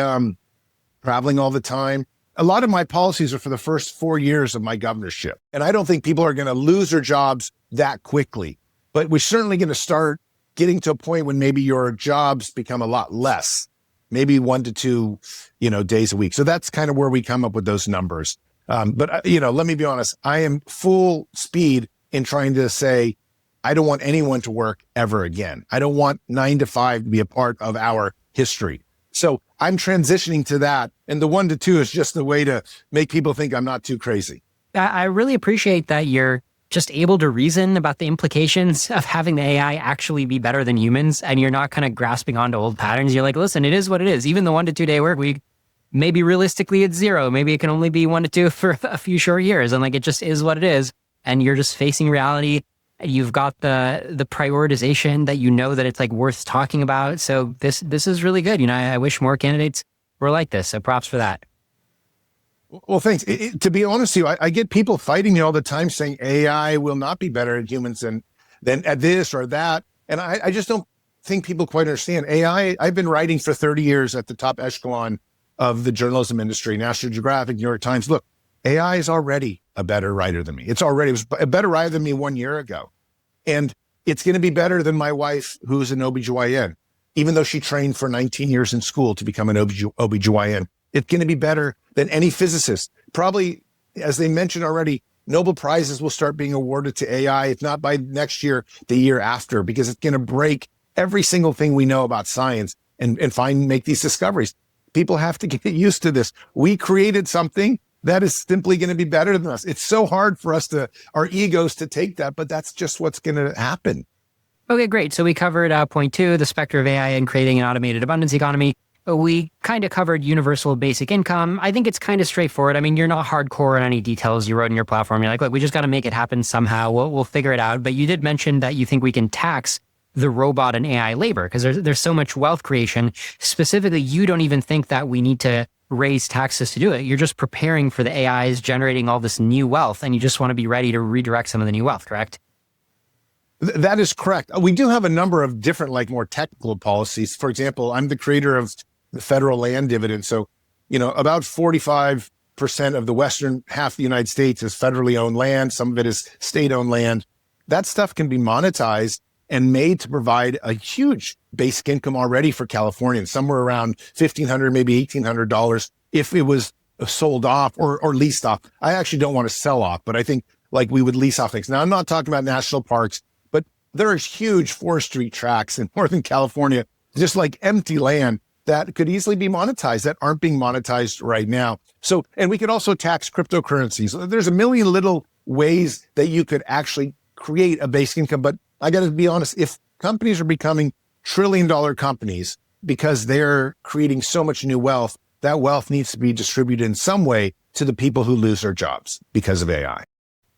traveling all the time. A lot of my policies are for the first 4 years of my governorship. And I don't think people are going to lose their jobs that quickly. But we're certainly going to start getting to a point when maybe your jobs become a lot less, maybe 1 to 2, days a week. So that's kind of where we come up with those numbers. But let me be honest, I am full speed in trying to say, I don't want anyone to work ever again. I don't want 9 to 5 to be a part of our history. So I'm transitioning to that. And the 1 to 2 is just a way to make people think I'm not too crazy. I really appreciate that you're just able to reason about the implications of having the AI actually be better than humans. And you're not kind of grasping onto old patterns. You're like, listen, it is what it is. Even the 1 to 2 day work week, maybe realistically it's 0. Maybe it can only be 1 to 2 for a few short years. And it just is what it is. And you're just facing reality. You've got the prioritization that that it's worth talking about. So this is really good. I wish more candidates were like this. So props for that. Well, thanks. To be honest with you, I get people fighting me all the time saying AI will not be better at humans than at this or that. And I just don't think people quite understand. AI, I've been writing for 30 years at the top echelon of the journalism industry, National Geographic, New York Times. Look, AI is already a better writer than me. It was a better writer than me 1 year ago. And it's going to be better than my wife, who's an OBGYN, even though she trained for 19 years in school to become an OBGYN. It's going to be better than any physicist. Probably, as they mentioned already, Nobel Prizes will start being awarded to AI, if not by next year, the year after, because it's going to break every single thing we know about science and make these discoveries. People have to get used to this. We created something that is simply going to be better than us. It's so hard for us our egos to take that, but that's just what's going to happen. Okay, great. So we covered point 2, the specter of AI and creating an automated abundance economy. We kind of covered universal basic income. I think it's kind of straightforward. I mean, you're not hardcore on any details you wrote in your platform. You're like, look, we just got to make it happen somehow. We'll figure it out. But you did mention that you think we can tax the robot and AI labor because there's so much wealth creation. Specifically, you don't even think that we need to raise taxes to do it. You're just preparing for the AIs generating all this new wealth, and you just want to be ready to redirect some of the new wealth, correct? That is correct. We do have a number of different, more technical policies. For example, I'm the creator of the federal land dividend. So, about 45% of the western half of the United States is federally owned land. Some of it is state-owned land. That stuff can be monetized and made to provide a huge basic income already for Californians, somewhere around $1,500, maybe $1,800 if it was sold off or leased off. I actually don't want to sell off, but I think we would lease off things. Now, I'm not talking about national parks, but there are huge forestry tracts in Northern California, just empty land that could easily be monetized that aren't being monetized right now. So, and we could also tax cryptocurrencies. There's a million little ways that you could actually create a basic income. But I got to be honest, if companies are becoming trillion-dollar companies because they're creating so much new wealth, that wealth needs to be distributed in some way to the people who lose their jobs because of AI.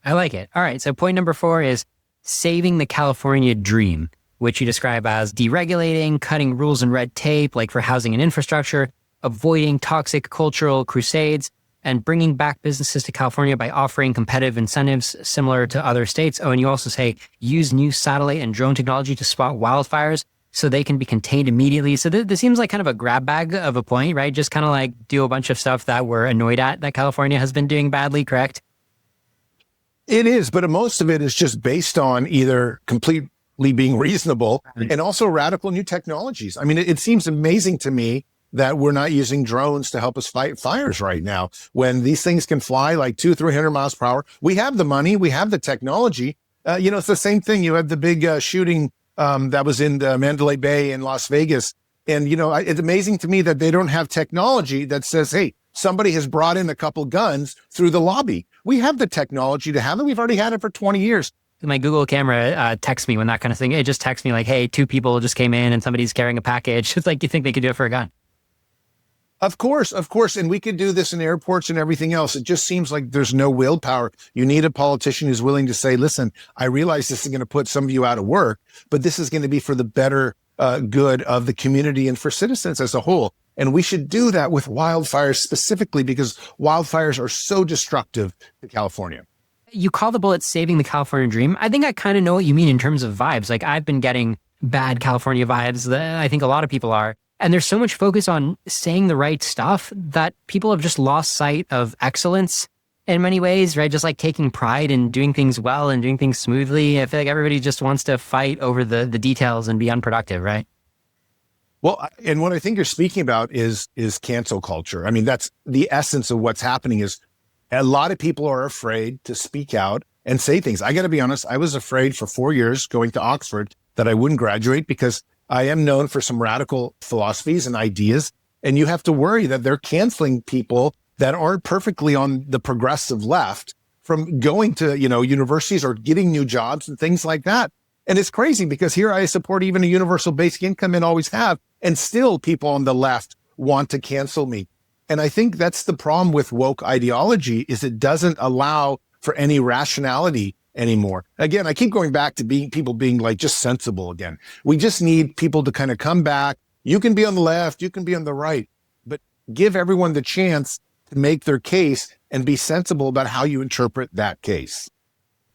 I like it. All right. So point number 4 is saving the California dream, which you describe as deregulating, cutting rules and red tape, like for housing and infrastructure, avoiding toxic cultural crusades, and bringing back businesses to California by offering competitive incentives similar to other states. Oh, and you also say use new satellite and drone technology to spot wildfires so they can be contained immediately. So this seems like kind of a grab bag of a point, right? Just kind of do a bunch of stuff that we're annoyed at that California has been doing badly, correct? It is, but most of it is just based on either completely being reasonable and also radical new technologies. I mean, it seems amazing to me that we're not using drones to help us fight fires right now when these things can fly 200-300 miles per hour. We have the money, we have the technology. It's the same thing. You had the big shooting that was in the Mandalay Bay in Las Vegas. And, it's amazing to me that they don't have technology that says, hey, somebody has brought in a couple guns through the lobby. We have the technology to have it. We've already had it for 20 years. My Google camera texts me when that kind of thing. It just texts me hey, 2 people just came in and somebody's carrying a package. It's you think they could do it for a gun? Of course. And we could do this in airports and everything else. It just seems like there's no willpower. You need a politician who's willing to say, listen, I realize this is going to put some of you out of work, but this is going to be for the better good of the community and for citizens as a whole. And we should do that with wildfires specifically because wildfires are so destructive to California. You call the bullet saving the California dream. I think I kind of know what you mean in terms of vibes. Like I've been getting bad California vibes that I think a lot of people are. And there's so much focus on saying the right stuff that people have just lost sight of excellence in many ways, right? Just like taking pride in doing things well and doing things smoothly. I feel like everybody just wants to fight over the details and be unproductive, right? Well, and what I think you're speaking about is cancel culture. I mean, that's the essence of what's happening is a lot of people are afraid to speak out and say things. I got to be honest, I was afraid for 4 years going to Oxford that I wouldn't graduate because I am known for some radical philosophies and ideas. And you have to worry that they're canceling people that aren't perfectly on the progressive left from going to, universities or getting new jobs and things like that. And it's crazy because here I support even a universal basic income and always have. And still people on the left want to cancel me. And I think that's the problem with woke ideology is it doesn't allow for any rationality anymore. Again, I keep going back to people being like just sensible again. We just need people to kind of come back. You can be on the left, you can be on the right, but give everyone the chance to make their case and be sensible about how you interpret that case.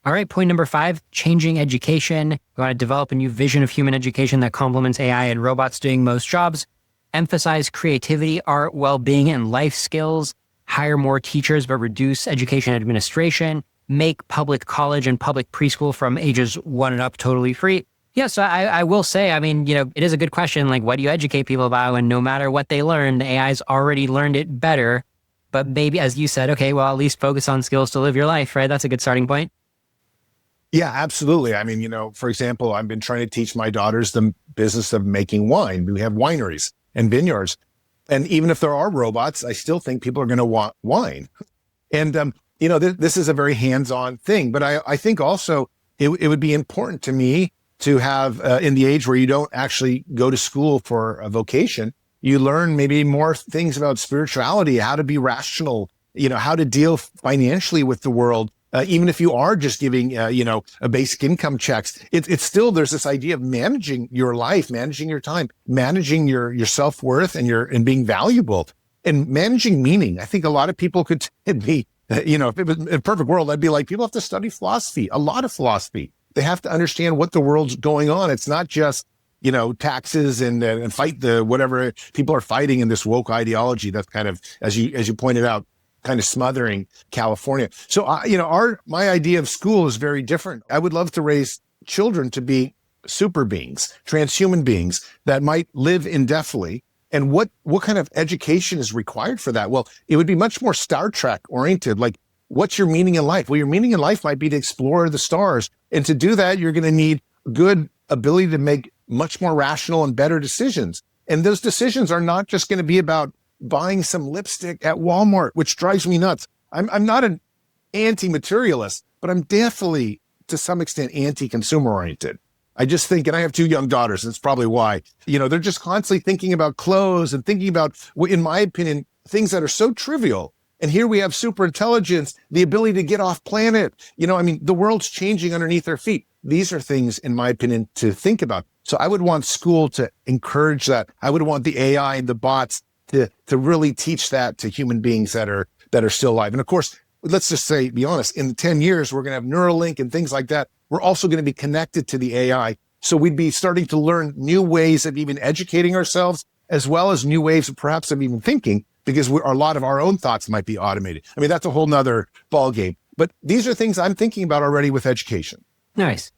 All right, point number 5, changing education. We want to develop a new vision of human education that complements AI and robots doing most jobs. Emphasize creativity, art, well-being, and life skills. Hire more teachers, but reduce education administration. Make public college and public preschool from ages 1 and up totally free. Yeah, so I will say, I mean, it is a good question. Like, what do you educate people about? And no matter what they learn, the AI's already learned it better. But maybe, as you said, okay, well, at least focus on skills to live your life, right? That's a good starting point. Yeah, absolutely. I mean, for example, I've been trying to teach my daughters the business of making wine. We have wineries and vineyards. And even if there are robots, I still think people are going to want wine. And, this is a very hands-on thing. But I think also it would be important to me to have, in the age where you don't actually go to school for a vocation, you learn maybe more things about spirituality, how to be rational, how to deal financially with the world. Even if you are just giving, a basic income checks, it's still, there's this idea of managing your life, managing your time, managing your self-worth and being valuable and managing meaning. I think a lot of people could be, if it was a perfect world, I'd be like, people have to study philosophy, a lot of philosophy. They have to understand what the world's going on. It's not just, taxes and fight the whatever people are fighting in this woke ideology. That's kind of, as you pointed out, kind of smothering California. So, my idea of school is very different. I would love to raise children to be super beings, transhuman beings that might live indefinitely. And what kind of education is required for that? Well, it would be much more Star Trek oriented. Like, what's your meaning in life? Well, your meaning in life might be to explore the stars. And to do that, you're going to need good ability to make much more rational and better decisions. And those decisions are not just going to be about buying some lipstick at Walmart, which drives me nuts. I'm not an anti-materialist, but I'm definitely, to some extent, anti-consumer oriented. I just think, and I have 2 young daughters, and that's probably why, they're just constantly thinking about clothes and thinking about, in my opinion, things that are so trivial. And here we have super intelligence, the ability to get off planet. The world's changing underneath their feet. These are things, in my opinion, to think about. So I would want school to encourage that. I would want the AI and the bots to really teach that to human beings that are still alive. And of course, let's just say, be honest, in 10 years, we're going to have Neuralink and things like that. We're also going to be connected to the AI. So we'd be starting to learn new ways of even educating ourselves, as well as new ways of perhaps of even thinking, because a lot of our own thoughts might be automated. I mean, that's a whole nother ballgame. But these are things I'm thinking about already with education. Nice.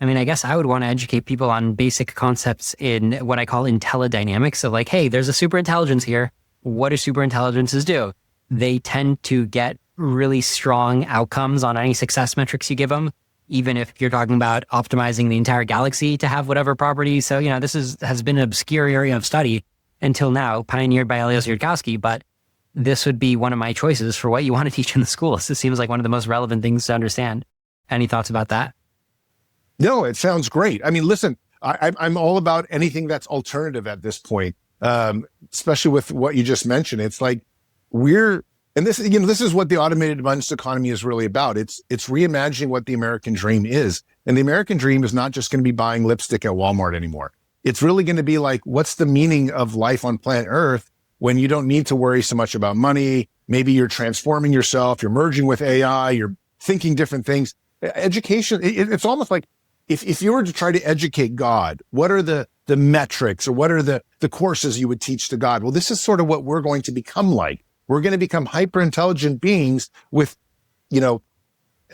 I mean, I guess I would want to educate people on basic concepts in what I call intellidynamics of like, hey, there's a superintelligence here. What do superintelligences do? They tend to get really strong outcomes on any success metrics you give them, even if you're talking about optimizing the entire galaxy to have whatever property. So, this has been an obscure area of study until now, pioneered by Elias Yudkowsky, but this would be one of my choices for what you want to teach in the schools. This seems like one of the most relevant things to understand. Any thoughts about that? No, it sounds great. I mean, listen, I'm all about anything that's alternative at this point, especially with what you just mentioned. It's like this is what the automated abundance economy is really about. It's reimagining what the American dream is. And the American dream is not just going to be buying lipstick at Walmart anymore. It's really going to be like, what's the meaning of life on planet Earth? when you don't need to worry so much about money. Maybe you're transforming yourself, you're merging with AI, you're thinking different things. Education, it's almost like if you were to try to educate God, what are the metrics or what are the courses you would teach to God? Well, this is sort of what we're going to become like. We're going to become hyper intelligent beings with,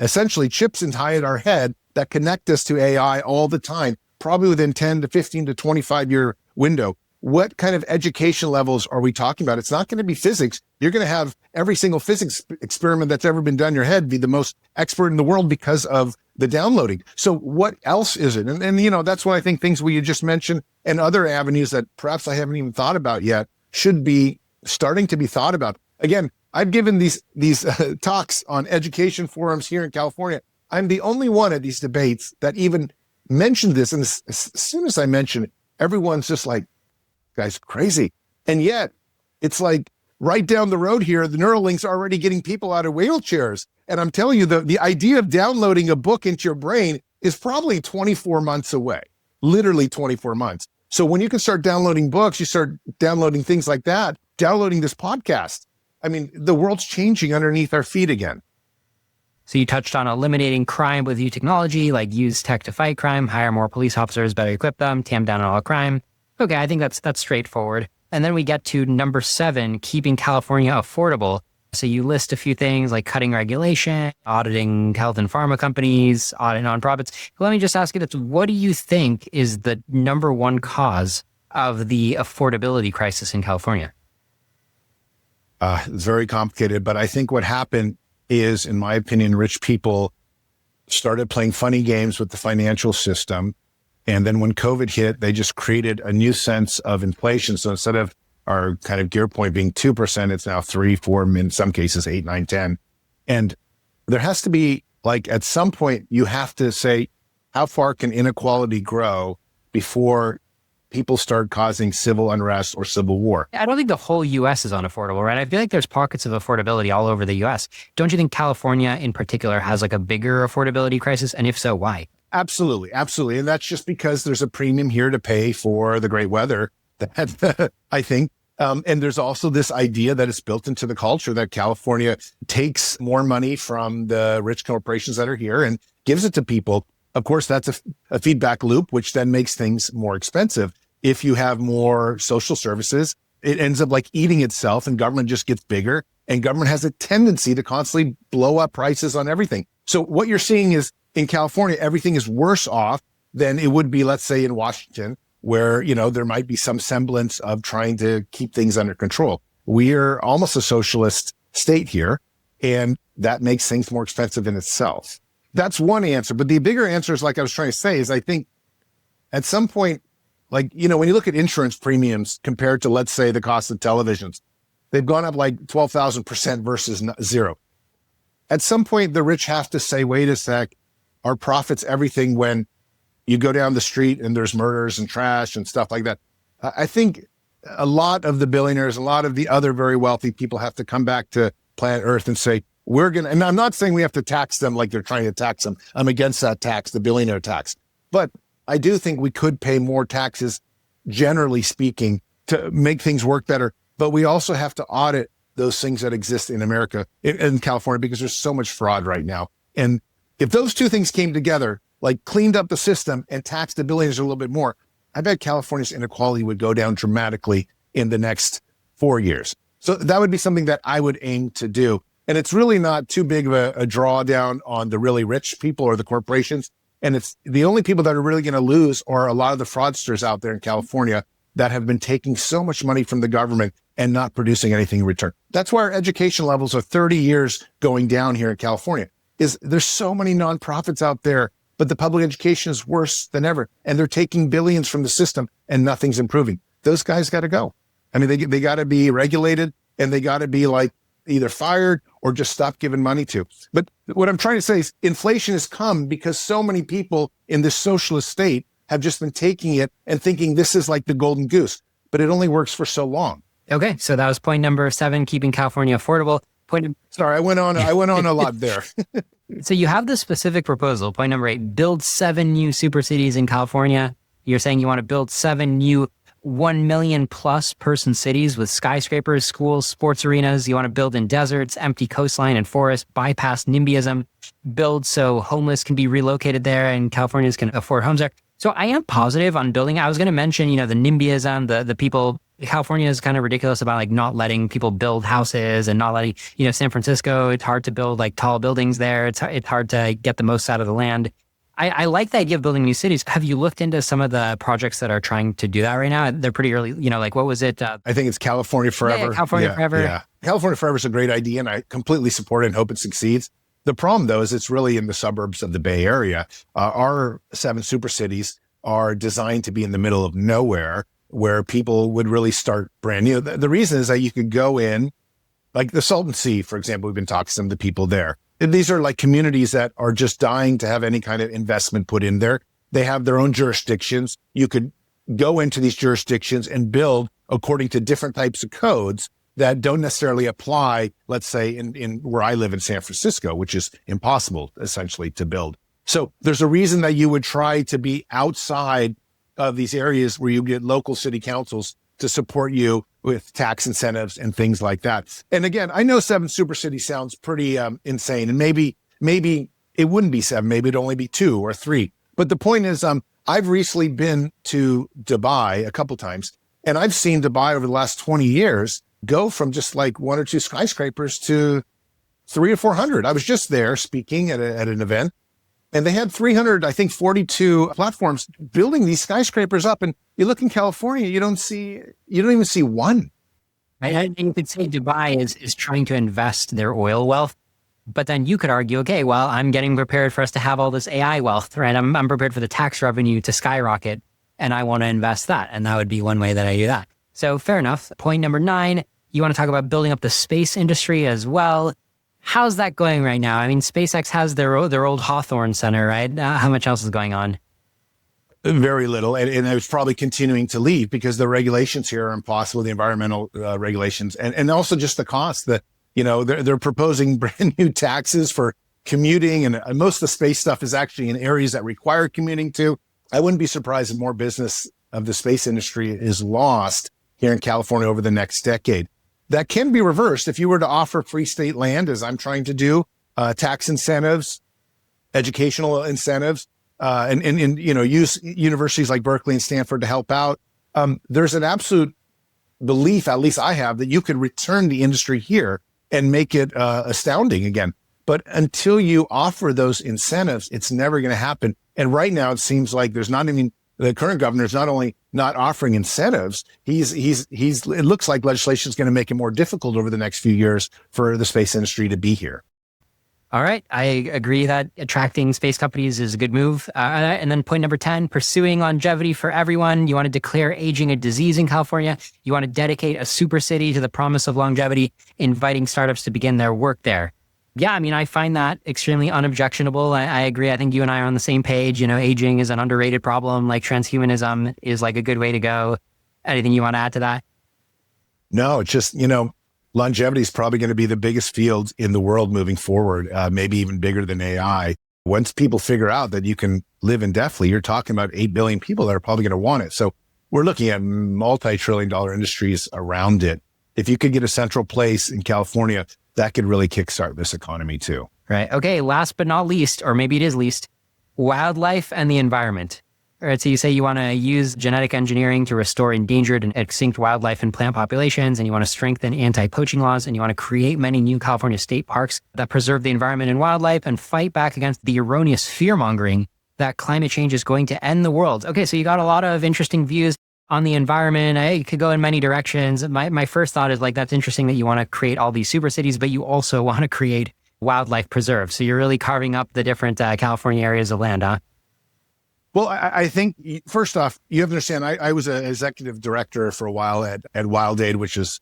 essentially chips inside our head that connect us to AI all the time, probably within 10 to 15 to 25 year window. What kind of education levels are we talking about? It's not going to be physics. You're going to have every single physics experiment that's ever been done in your head be the most expert in the world because of the downloading. So what else is it? And that's what I think things we just mentioned and other avenues that perhaps I haven't even thought about yet should be starting to be thought about. Again, I've given these talks on education forums here in California. I'm the only one at these debates that even mentioned this. And as soon as I mention it, everyone's just like, guy's crazy. And yet it's like right down the road here, the Neuralink's already getting people out of wheelchairs. And I'm telling you, the idea of downloading a book into your brain is probably 24 months away, literally 24 months. So when you can start downloading books, you start downloading things like that, downloading this podcast. I mean, the world's changing underneath our feet again. So you touched on eliminating crime with new technology, like use tech to fight crime, hire more police officers, better equip them, tamp down all crime. Okay, I think that's straightforward. And then we get to number 7, keeping California affordable. So you list a few things like cutting regulation, auditing health and pharma companies, auditing nonprofits. Let me just ask you this. What do you think is the number one cause of the affordability crisis in California? It's very complicated, but I think what happened is, in my opinion, rich people started playing funny games with the financial system. And then when COVID hit, they just created a new sense of inflation. So instead of our kind of gear point being 2%, it's now 3, 4, in some cases, 8, 9, 10. And there has to be, like, at some point, you have to say, how far can inequality grow before people start causing civil unrest or civil war? I don't think the whole U.S. is unaffordable, right? I feel like there's pockets of affordability all over the U.S. Don't you think California in particular has like a bigger affordability crisis? And if so, why? Absolutely. Absolutely. And that's just because there's a premium here to pay for the great weather that I think. And there's also this idea that it's built into the culture that California takes more money from the rich corporations that are here and gives it to people. Of course, that's a feedback loop, which then makes things more expensive. If you have more social services, it ends up like eating itself and government just gets bigger, and government has a tendency to constantly blow up prices on everything. So what you're seeing is in California, everything is worse off than it would be, let's say, in Washington, where, there might be some semblance of trying to keep things under control. We are almost a socialist state here, and that makes things more expensive in itself. That's one answer. But the bigger answer is, like I was trying to say, is I think at some point, like, when you look at insurance premiums compared to, let's say, the cost of televisions, they've gone up like 12,000% versus zero. At some point, the rich have to say, wait a sec, are profits everything when you go down the street and there's murders and trash and stuff like that? I think a lot of the billionaires, a lot of the other very wealthy people have to come back to planet Earth and say, and I'm not saying we have to tax them like they're trying to tax them. I'm against that tax, the billionaire tax. But I do think we could pay more taxes, generally speaking, to make things work better. But we also have to audit those things that exist in America, in California, because there's so much fraud right now. And if those two things came together, like cleaned up the system and taxed the billionaires a little bit more, I bet California's inequality would go down dramatically in the next 4 years. So that would be something that I would aim to do. And it's really not too big of a drawdown on the really rich people or the corporations. And it's the only people that are really going to lose are a lot of the fraudsters out there in California that have been taking so much money from the government and not producing anything in return. That's why our education levels are 30 years going down here in California. There's so many nonprofits out there, but the public education is worse than ever. And they're taking billions from the system and nothing's improving. Those guys got to go. I mean, they got to be regulated, and they got to be like either fired or just stop giving money to. But what I'm trying to say is inflation has come because so many people in this socialist state have just been taking it and thinking this is like the golden goose, but it only works for so long. Okay, so that was point number 7, keeping California affordable. Sorry, I went on a lot there. So you have this specific proposal, point number 8, build 7 new super cities in California. You're saying you want to build 7 new 1 million plus person cities with skyscrapers, schools, sports arenas. You want to build in deserts, empty coastline and forests, bypass NIMBYism, build so homeless can be relocated there and Californians can afford homes there. So I am positive on building. I was going to mention, the NIMBYism, the people, California is kind of ridiculous about like not letting people build houses and not letting, San Francisco, it's hard to build like tall buildings there. It's hard to get the most out of the land. I like the idea of building new cities. Have you looked into some of the projects that are trying to do that right now? They're pretty early, like what was it? I think it's California Forever. Yeah, California Forever. Yeah. California Forever is a great idea and I completely support it and hope it succeeds. The problem though is it's really in the suburbs of the Bay Area. Our 7 super cities are designed to be in the middle of nowhere where people would really start brand new. The reason is that you could go in, like the Salton Sea, for example, we've been talking to some of the people there. These are like communities that are just dying to have any kind of investment put in there. They have their own jurisdictions. You could go into these jurisdictions and build according to different types of codes that don't necessarily apply, let's say, in where I live in San Francisco, which is impossible essentially to build. So there's a reason that you would try to be outside of these areas where you get local city councils to support you with tax incentives and things like that. And again, I know 7 super cities sounds pretty insane, and maybe it wouldn't be 7, maybe it'd only be 2 or 3. But the point is, I've recently been to Dubai a couple times, and I've seen Dubai over the last 20 years go from just like 1 or 2 skyscrapers to 300 or 400. I was just there speaking at an event, and they had 42 platforms building these skyscrapers up. And you look in California, you don't even see one. I think you could say Dubai is trying to invest their oil wealth, but then you could argue, okay, well, I'm getting prepared for us to have all this AI wealth, right? I'm prepared for the tax revenue to skyrocket, and I want to invest that. And that would be one way that I do that. So fair enough. Point number 9, you want to talk about building up the space industry as well. How's that going right now? I mean, SpaceX has their old Hawthorne Center, right? How much else is going on? Very little. And it was probably continuing to leave because the regulations here are impossible, the environmental regulations, and also just the cost that, they're proposing brand new taxes for commuting. And most of the space stuff is actually in areas that require commuting too. I wouldn't be surprised if more business of the space industry is lost here in California over the next decade. That can be reversed if you were to offer free state land, as I'm trying to do, tax incentives, educational incentives, and use universities like Berkeley and Stanford to help out. There's an absolute belief, at least I have, that you could return the industry here and make it astounding again. But until you offer those incentives, it's never going to happen. And right now, it seems like the current governor is not only not offering incentives, it looks like legislation is going to make it more difficult over the next few years for the space industry to be here. All right. I agree that attracting space companies is a good move. And then point number 10, pursuing longevity for everyone. You want to declare aging a disease in California. You want to dedicate a super city to the promise of longevity, inviting startups to begin their work there. Yeah, I mean, I find that extremely unobjectionable. I agree. I think you and I are on the same page. Aging is an underrated problem. Like transhumanism is like a good way to go. Anything you want to add to that? No, it's just, longevity is probably going to be the biggest field in the world moving forward, maybe even bigger than AI. Once people figure out that you can live indefinitely, you're talking about 8 billion people that are probably going to want it. So we're looking at multi-trillion-dollar industries around it. If you could get a central place in California, that could really kickstart this economy too. Right. Okay. Last but not least, or maybe it is least, wildlife and the environment. All right. So you say you want to use genetic engineering to restore endangered and extinct wildlife and plant populations, and you want to strengthen anti-poaching laws, and you want to create many new California state parks that preserve the environment and wildlife and fight back against the erroneous fear-mongering that climate change is going to end the world. Okay. So you got a lot of interesting views on the environment. It could go in many directions. My first thought is like, that's interesting that you want to create all these super cities, but you also want to create wildlife preserves. So you're really carving up the different California areas of land, huh? Well, I think first off, you have to understand, I was an executive director for a while at WildAid, which is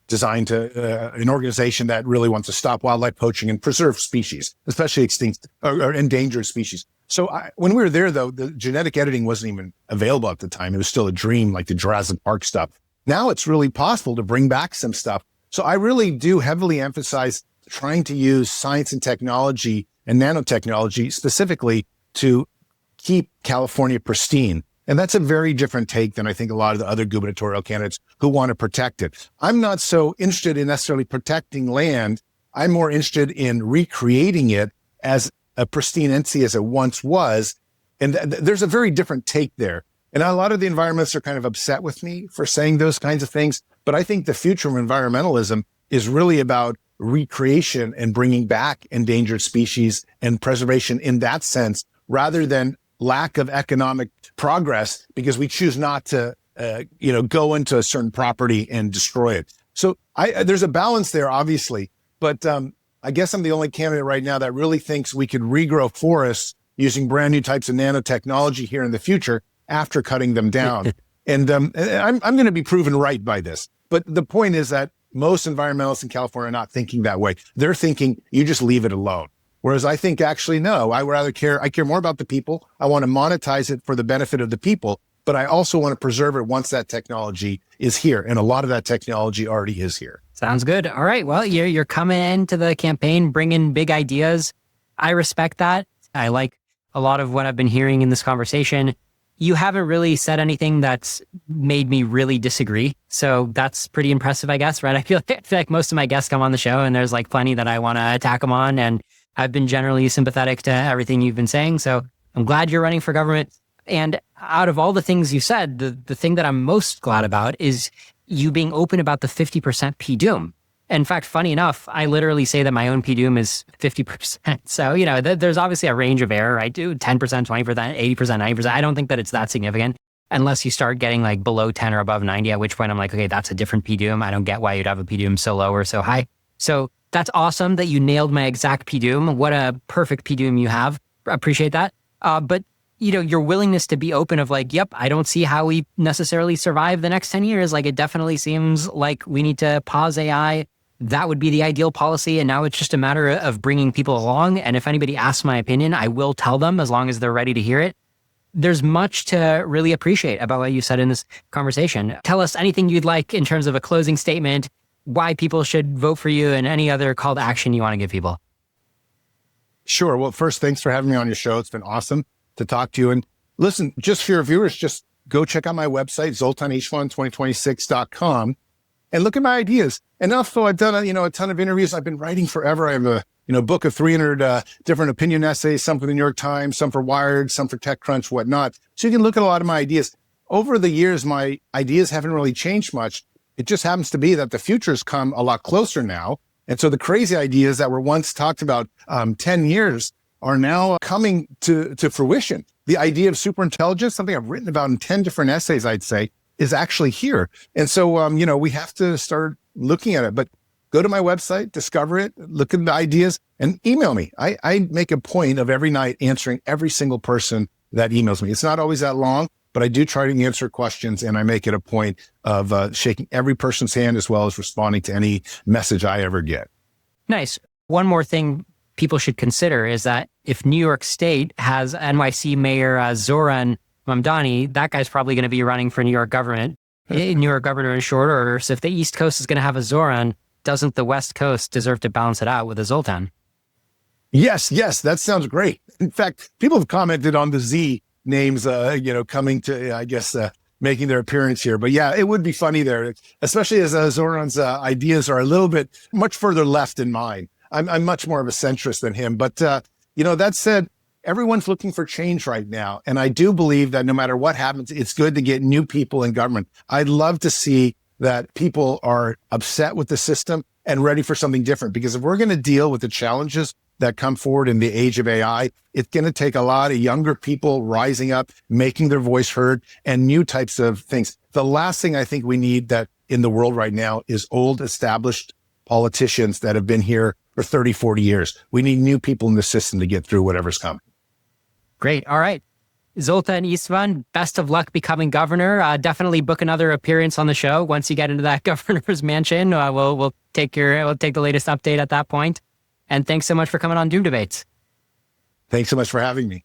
designed to an organization that really wants to stop wildlife poaching and preserve species, especially extinct or endangered species. So when we were there, though, the genetic editing wasn't even available at the time. It was still a dream, like the Jurassic Park stuff. Now it's really possible to bring back some stuff. So I really do heavily emphasize trying to use science and technology and nanotechnology specifically to keep California pristine. And that's a very different take than I think a lot of the other gubernatorial candidates who want to protect it. I'm not so interested in necessarily protecting land. I'm more interested in recreating it as a pristine entity as it once was. And there's a very different take there. And a lot of the environmentalists are kind of upset with me for saying those kinds of things. But I think the future of environmentalism is really about recreation and bringing back endangered species and preservation in that sense, rather than lack of economic progress because we choose not to, go into a certain property and destroy it. So there's a balance there, obviously. But I guess I'm the only candidate right now that really thinks we could regrow forests using brand new types of nanotechnology here in the future after cutting them down. And I'm going to be proven right by this. But the point is that most environmentalists in California are not thinking that way. They're thinking you just leave it alone. Whereas I think actually, no, I care more about the people. I want to monetize it for the benefit of the people, but I also want to preserve it once that technology is here. And a lot of that technology already is here. Sounds good. All right. Well, you're coming into the campaign, bringing big ideas. I respect that. I like a lot of what I've been hearing in this conversation. You haven't really said anything that's made me really disagree. So that's pretty impressive, I guess, right? I feel like most of my guests come on the show and there's like plenty that I want to attack them on. And I've been generally sympathetic to everything you've been saying. So I'm glad you're running for government. And out of all the things you said, the thing that I'm most glad about is you being open about the 50% PDUM. In fact, funny enough, I literally say that my own PDUM is 50%. So, there's obviously a range of error. I do 10%, 20%, 80%, 90%. I don't think that it's that significant unless you start getting like below 10 or above 90, at which point I'm like, okay, that's a different PDUM. I don't get why you'd have a PDUM so low or so high. So that's awesome that you nailed my exact PDUM. What a perfect PDUM you have. Appreciate that. But your willingness to be open of like, yep, I don't see how we necessarily survive the next 10 years. Like, it definitely seems like we need to pause AI. That would be the ideal policy. And now it's just a matter of bringing people along. And if anybody asks my opinion, I will tell them as long as they're ready to hear it. There's much to really appreciate about what you said in this conversation. Tell us anything you'd like in terms of a closing statement, why people should vote for you, and any other call to action you want to give people. Sure. Well, first, thanks for having me on your show. It's been awesome to talk to you. And listen, just for your viewers, just go check out my website, zoltanistvan2026.com, and look at my ideas. And also, I've done a ton of interviews. I've been writing forever. I have a book of 300 different opinion essays, some for the New York Times, some for Wired, some for TechCrunch, whatnot. So you can look at a lot of my ideas. Over the years, my ideas haven't really changed much. It just happens to be that the future's come a lot closer now. And so the crazy ideas that were once talked about 10 years are now coming to fruition. The idea of superintelligence, something I've written about in 10 different essays, I'd say, is actually here. And so, we have to start looking at it. But go to my website, discover it, look at the ideas, and email me. I make a point of every night answering every single person that emails me. It's not always that long, but I do try to answer questions, and I make it a point of shaking every person's hand as well as responding to any message I ever get. Nice. One more thing people should consider is that if New York State has NYC Mayor Zoran Mamdani, that guy's probably going to be running for New York government, New York governor in short order. So if the East Coast is going to have a Zoran, doesn't the West Coast deserve to balance it out with a Zoltan? Yes, that sounds great. In fact, people have commented on the Z names, coming to, making their appearance here. But yeah, it would be funny there, especially as Zoran's ideas are a little bit much further left than mine. I'm much more of a centrist than him. But, that said, everyone's looking for change right now. And I do believe that no matter what happens, it's good to get new people in government. I'd love to see that people are upset with the system and ready for something different. Because if we're going to deal with the challenges that come forward in the age of AI, it's going to take a lot of younger people rising up, making their voice heard, and new types of things. The last thing I think we need that in the world right now is old established politicians that have been here for 30, 40 years. We need new people in the system to get through whatever's coming. Great. All right. Zoltan Istvan, best of luck becoming governor. Definitely book another appearance on the show once you get into that governor's mansion. We'll take the latest update at that point. And thanks so much for coming on Doom Debates. Thanks so much for having me.